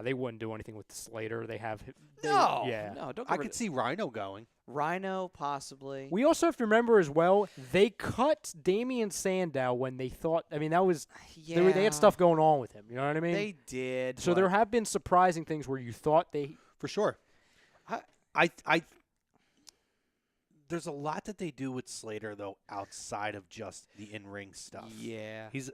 They wouldn't do anything with Slater. They have. No. Yeah. No, don't I get rid could see Rhino going. Rhino, possibly. We also have to remember as well, they cut Damian Sandow when they thought. I mean, that was yeah. they had stuff going on with him. You know what I mean? They did. So but there have been surprising things where you thought they. For sure. I- There's a lot that they do with Slater though outside of just the in-ring stuff. Yeah. He's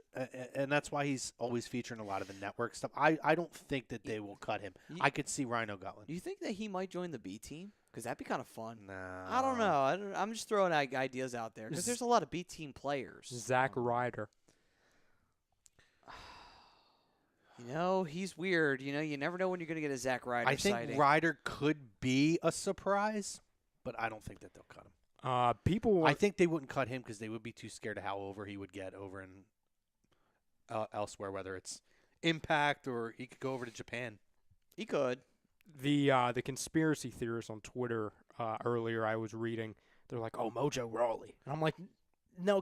and that's why he's always featuring a lot of the network stuff. I don't think that they will cut him. You- I could see Rhino going. Do you think that he might join the B team? Because that'd be kind of fun. No. I don't know. I'm just throwing ideas out there because there's a lot of B team players. Zack Ryder. You know, he's weird. You know, you never know when you're going to get a Zack Ryder I think sighting. Ryder could be a surprise, but I don't think that they'll cut him. People. I think they wouldn't cut him because they would be too scared of how over he would get over in elsewhere, whether it's Impact or he could go over to Japan. He could. The conspiracy theorists on Twitter earlier I was reading, they're like, "Oh, Mojo Rawley," and I'm like, "No,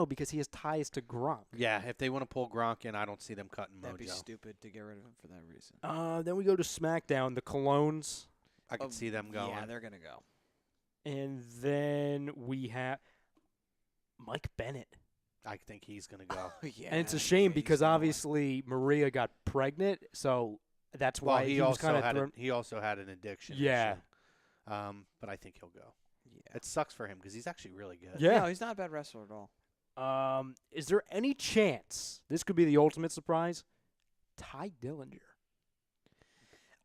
because he has ties to Gronk." Yeah, if they want to pull Gronk in, I don't see them cutting That'd be Mojo. stupid to get rid of him for that reason. Then we go to SmackDown, the Colognes, I could see them going. Yeah, they're going to go. and then we have Mike Bennett. I think he's going to go. Yeah. And it's a shame he's because gonna. obviously Maria got pregnant, so that's Well, why he was also kind had of he also had an addiction. Yeah. issue. But I think he'll go. Yeah. It sucks for him because he's actually really good. Yeah. No, he's not a bad wrestler at all. Is there any chance this could be the ultimate surprise? Ty Dillinger.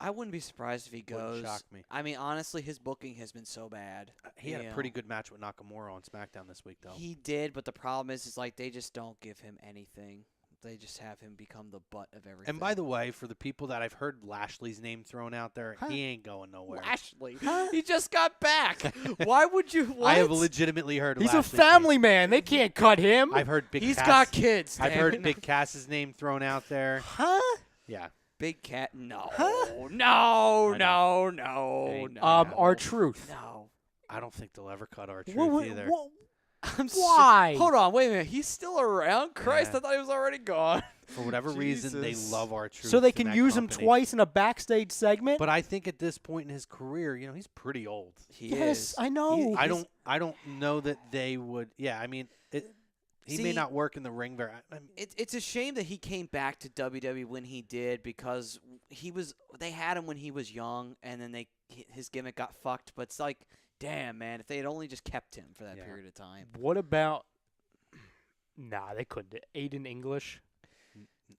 I wouldn't be surprised if he Wouldn't goes. shock me. I mean, honestly, his booking has been so bad. He had You a pretty know. good match with Nakamura on SmackDown this week, though. He did, but the problem is like they just don't give him anything. They just have him become the butt of everything. And by the way, for the people that I've heard Lashley's name thrown out there, he ain't going nowhere. Lashley, he just got back. Why would you? What? I have legitimately heard He's a Lashley's family name. man. They can't cut him. I've heard Big He's Cass. got kids. I've damn heard it. Big Cass's name thrown out there. Huh? Yeah. Big Cat. No. I No. know. No. No. R-Truth. No. I don't think they'll ever cut our truth Wha- either. wha- I'm Why? Hold on. Wait a minute. He's still around. Christ, Yeah. I thought he was already gone. For whatever reason, they Jesus. love our truth. So they in can that use him company. twice in a backstage segment? But I think at this point in his career, he's pretty old. He Yes, is. I know. I don't know that they would. Yeah, I mean, he may See, not work in the ring very. It's a shame that he came back to WWE when he did because they had him when he was young and then his gimmick got fucked. But it's like, damn man, if they had only just kept him for that Yeah. period of time. What about... Nah, they couldn't. Aiden English?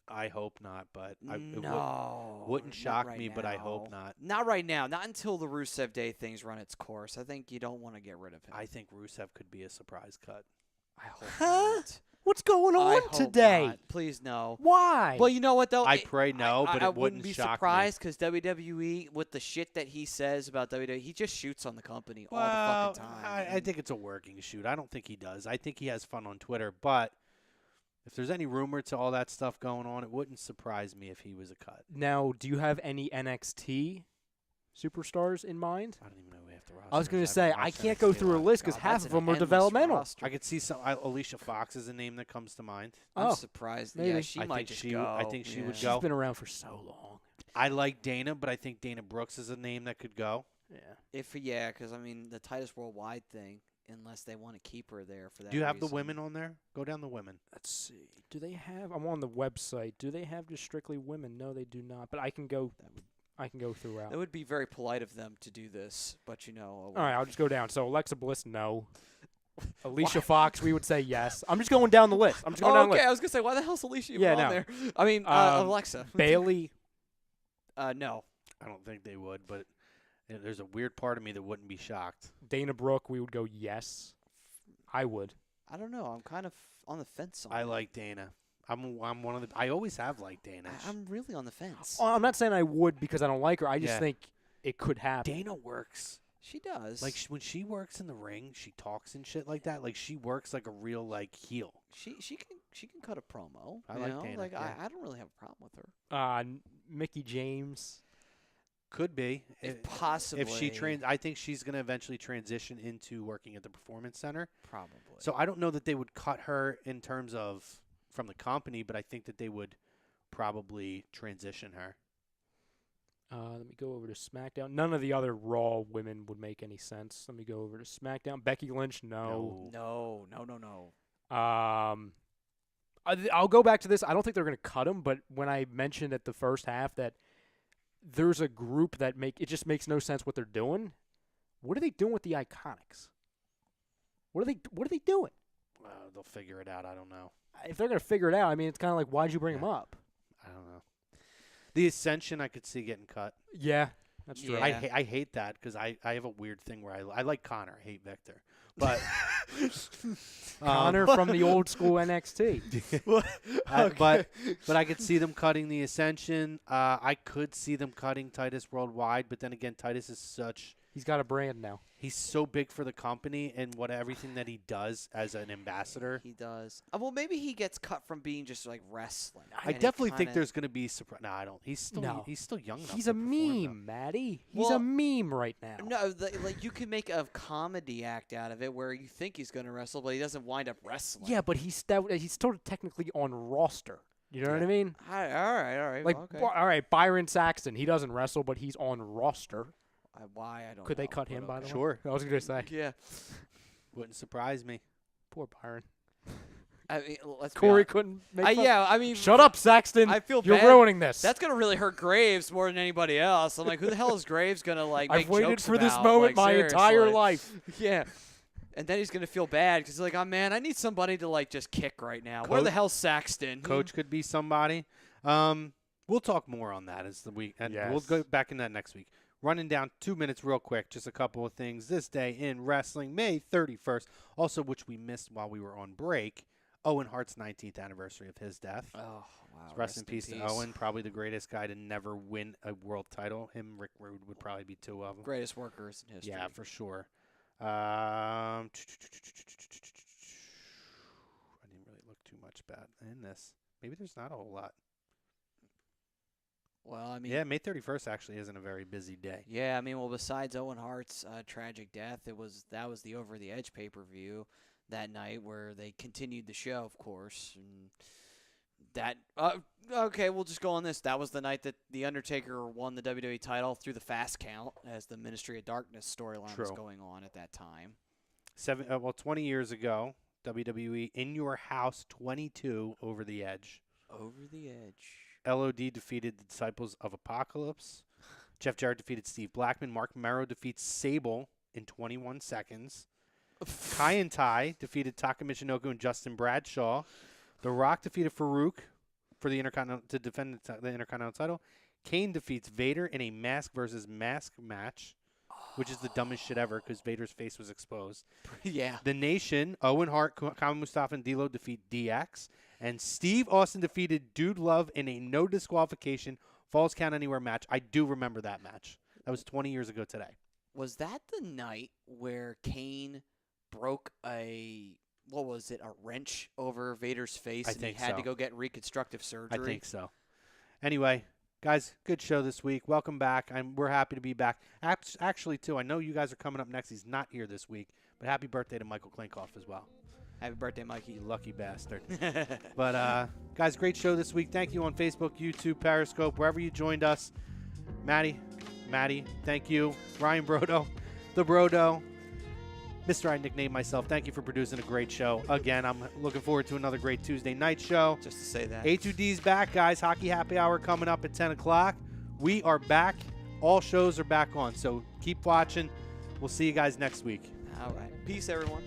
I hope not, but No, wouldn't not shock right me, but I hope now. not. Not right now. Not until the Rusev Day thing's run its course. I think you don't want to get rid of him. I think Rusev could be a surprise cut. I hope Huh? not. What's going I on hope today? not. Please no. Why? Well, you know what though? I pray no, but I it wouldn't wouldn't be shock me. surprised because WWE, with the shit that he says about WWE, he just shoots on the company all the Well, fucking time. I and- think it's a working shoot. I don't think he does. I think he has fun on Twitter, but if there's any rumor to all that stuff going on, it wouldn't surprise me if he was a cut. Now, do you have any NXT superstars in mind? I don't even know who half the roster. I was going to say, I can't go go through a list because God, half that's of an them are endless developmental. roster. I could see some. Alicia Fox is a name that comes to mind. I'm Oh, surprised. maybe. Yeah, she I might think just she go. I think she would Yeah. She's go. been around for so long. I like Dana, but I think Dana Brooks is a name that could go. Yeah. Because I mean the Titus Worldwide thing unless they want to keep her there for that. Do you have the reason. women on there? Go down the women. Let's see. Do they have? I'm on the website. Do they have just strictly women? No, they do not. But I can go. I can go throughout. It would be very polite of them to do this, but All right, I'll just go down. So Alexa Bliss, no. Alicia Why? Fox, we would say yes. I'm just going down the list. I'm just going down the okay. list. I was gonna say, why the hell's Alicia even Yeah, on no. there? I mean, Alexa. Bailey. No. I don't think they would, but there's a weird part of me that wouldn't be shocked. Dana Brooke, we would go yes. I would. I don't know. I'm kind of on the fence on I that. like Dana. I'm one of the. I always have liked Dana. I'm really on the fence. Oh, I'm not saying I would because I don't like her. I just Yeah. think it could happen. Dana works. She does. Like when she works in the ring, she talks and shit like that. Like she works like a real like heel. she can cut a promo. I you like know? Dana, Like yeah. I don't really have a problem with her. Mickey James. Could be If possibly. If she I think she's going to eventually transition into working at the Performance Center. Probably. So I don't know that they would cut her in terms of from the company, but I think that they would probably transition her. Let me go over to SmackDown. None of the other Raw women would make any sense. Let me go over to SmackDown. Becky Lynch, no. No. I'll go back to this. I don't think they're going to cut him, but when I mentioned at the first half that there's a group that it just makes no sense what they're doing. What are they doing with the Iconics? What are they doing? They'll figure it out. I don't know. If they're going to figure it out, I mean, it's kind of like, why'd you bring them up? I don't know. The Ascension I could see getting cut. Yeah, that's true. Yeah. I hate that because I have a weird thing where I like Connor. I hate Victor. But Connor from the old school NXT. But I could see them cutting the Ascension. I could see them cutting Titus Worldwide, but then again, Titus is He's got a brand now. he's so big for the company and everything that he does as an ambassador. He does. Well, maybe he gets cut from being just like wrestling. I definitely think there's going to be surprise. No, I don't. He's still young enough. He's to a perform, meme, Maddie. He's a Well, meme right now. No, like you can make a comedy act out of it where you think he's going to wrestle, but he doesn't wind up wrestling. Yeah, but he's still technically on roster. You know what I mean? All right. Like, okay. all right, Byron Saxton. He doesn't wrestle, but he's on roster. Why I don't. Could they know, cut but him, by the way? Sure. I was gonna say. Yeah. Wouldn't surprise me. Poor Byron. I mean, let's be Corey honest. couldn't make fun. Yeah, I mean, Shut up, Saxton. I feel You're bad. ruining this. That's gonna really hurt Graves more than anybody else. I'm like, who the hell is Graves gonna like? Make I've waited jokes for this about? moment Like, my entire seriously. life. Yeah. And then he's gonna feel bad because he's like, oh man, I need somebody to like just kick right now. Where the hell's Saxton? Coach could be somebody. We'll talk more on that as the week, and we'll go back in that next week. Running down 2 minutes real quick, just a couple of things. This day in wrestling, May 31st, also which we missed while we were on break, Owen Hart's 19th anniversary of his death. Oh wow. Rest in peace to Owen, probably the greatest guy to never win a world title. Him, Rick Rude would probably be two of them. Greatest workers in history. Yeah, for sure. I didn't really look too much bad in this. Maybe there's not a whole lot. Well, I mean, Yeah, May 31st actually isn't a very busy day. Yeah, I mean, well, besides Owen Hart's tragic death, that was the Over the Edge pay-per-view that night where they continued the show, of course. And that okay, we'll just go on this. That was the night that the Undertaker won the WWE title through the fast count, as the Ministry of Darkness storyline was going on at that time. 20 years ago, WWE In Your House 22 Over the Edge. Over the Edge. LOD defeated the Disciples of Apocalypse. Jeff Jarrett defeated Steve Blackman. Mark Merrow defeats Sable in 21 seconds. Kai and Tai defeated Taka Michinoku and Justin Bradshaw. The Rock defeated Farouk for the to defend the Intercontinental title. Kane defeats Vader in a mask versus mask match, which is the dumbest shit ever because Vader's face was exposed. Yeah. The Nation, Owen Hart, Kama Mustafa, and D'Lo defeat DX. And Steve Austin defeated Dude Love in a no disqualification Falls Count Anywhere match. I do remember that match. That was 20 years ago today. Was that the night where Kane broke a wrench over Vader's face I and think he had so. to go get reconstructive surgery? I think so. Anyway, guys, good show this week. Welcome back. We're happy to be back. Actually, too, I know you guys are coming up next. He's not here this week, but happy birthday to Michael Klinkoff as well. Happy birthday, Mikey. You lucky bastard. But, guys, great show this week. Thank you on Facebook, YouTube, Periscope, wherever you joined us. Maddie, thank you. Ryan Brodo, the Brodo. Mr. I nicknamed myself. Thank you for producing a great show. Again, I'm looking forward to another great Tuesday night show. Just to say that. A2D's back, guys. Hockey Happy Hour coming up at 10 o'clock. We are back. All shows are back on, so keep watching. We'll see you guys next week. All right. Peace, everyone.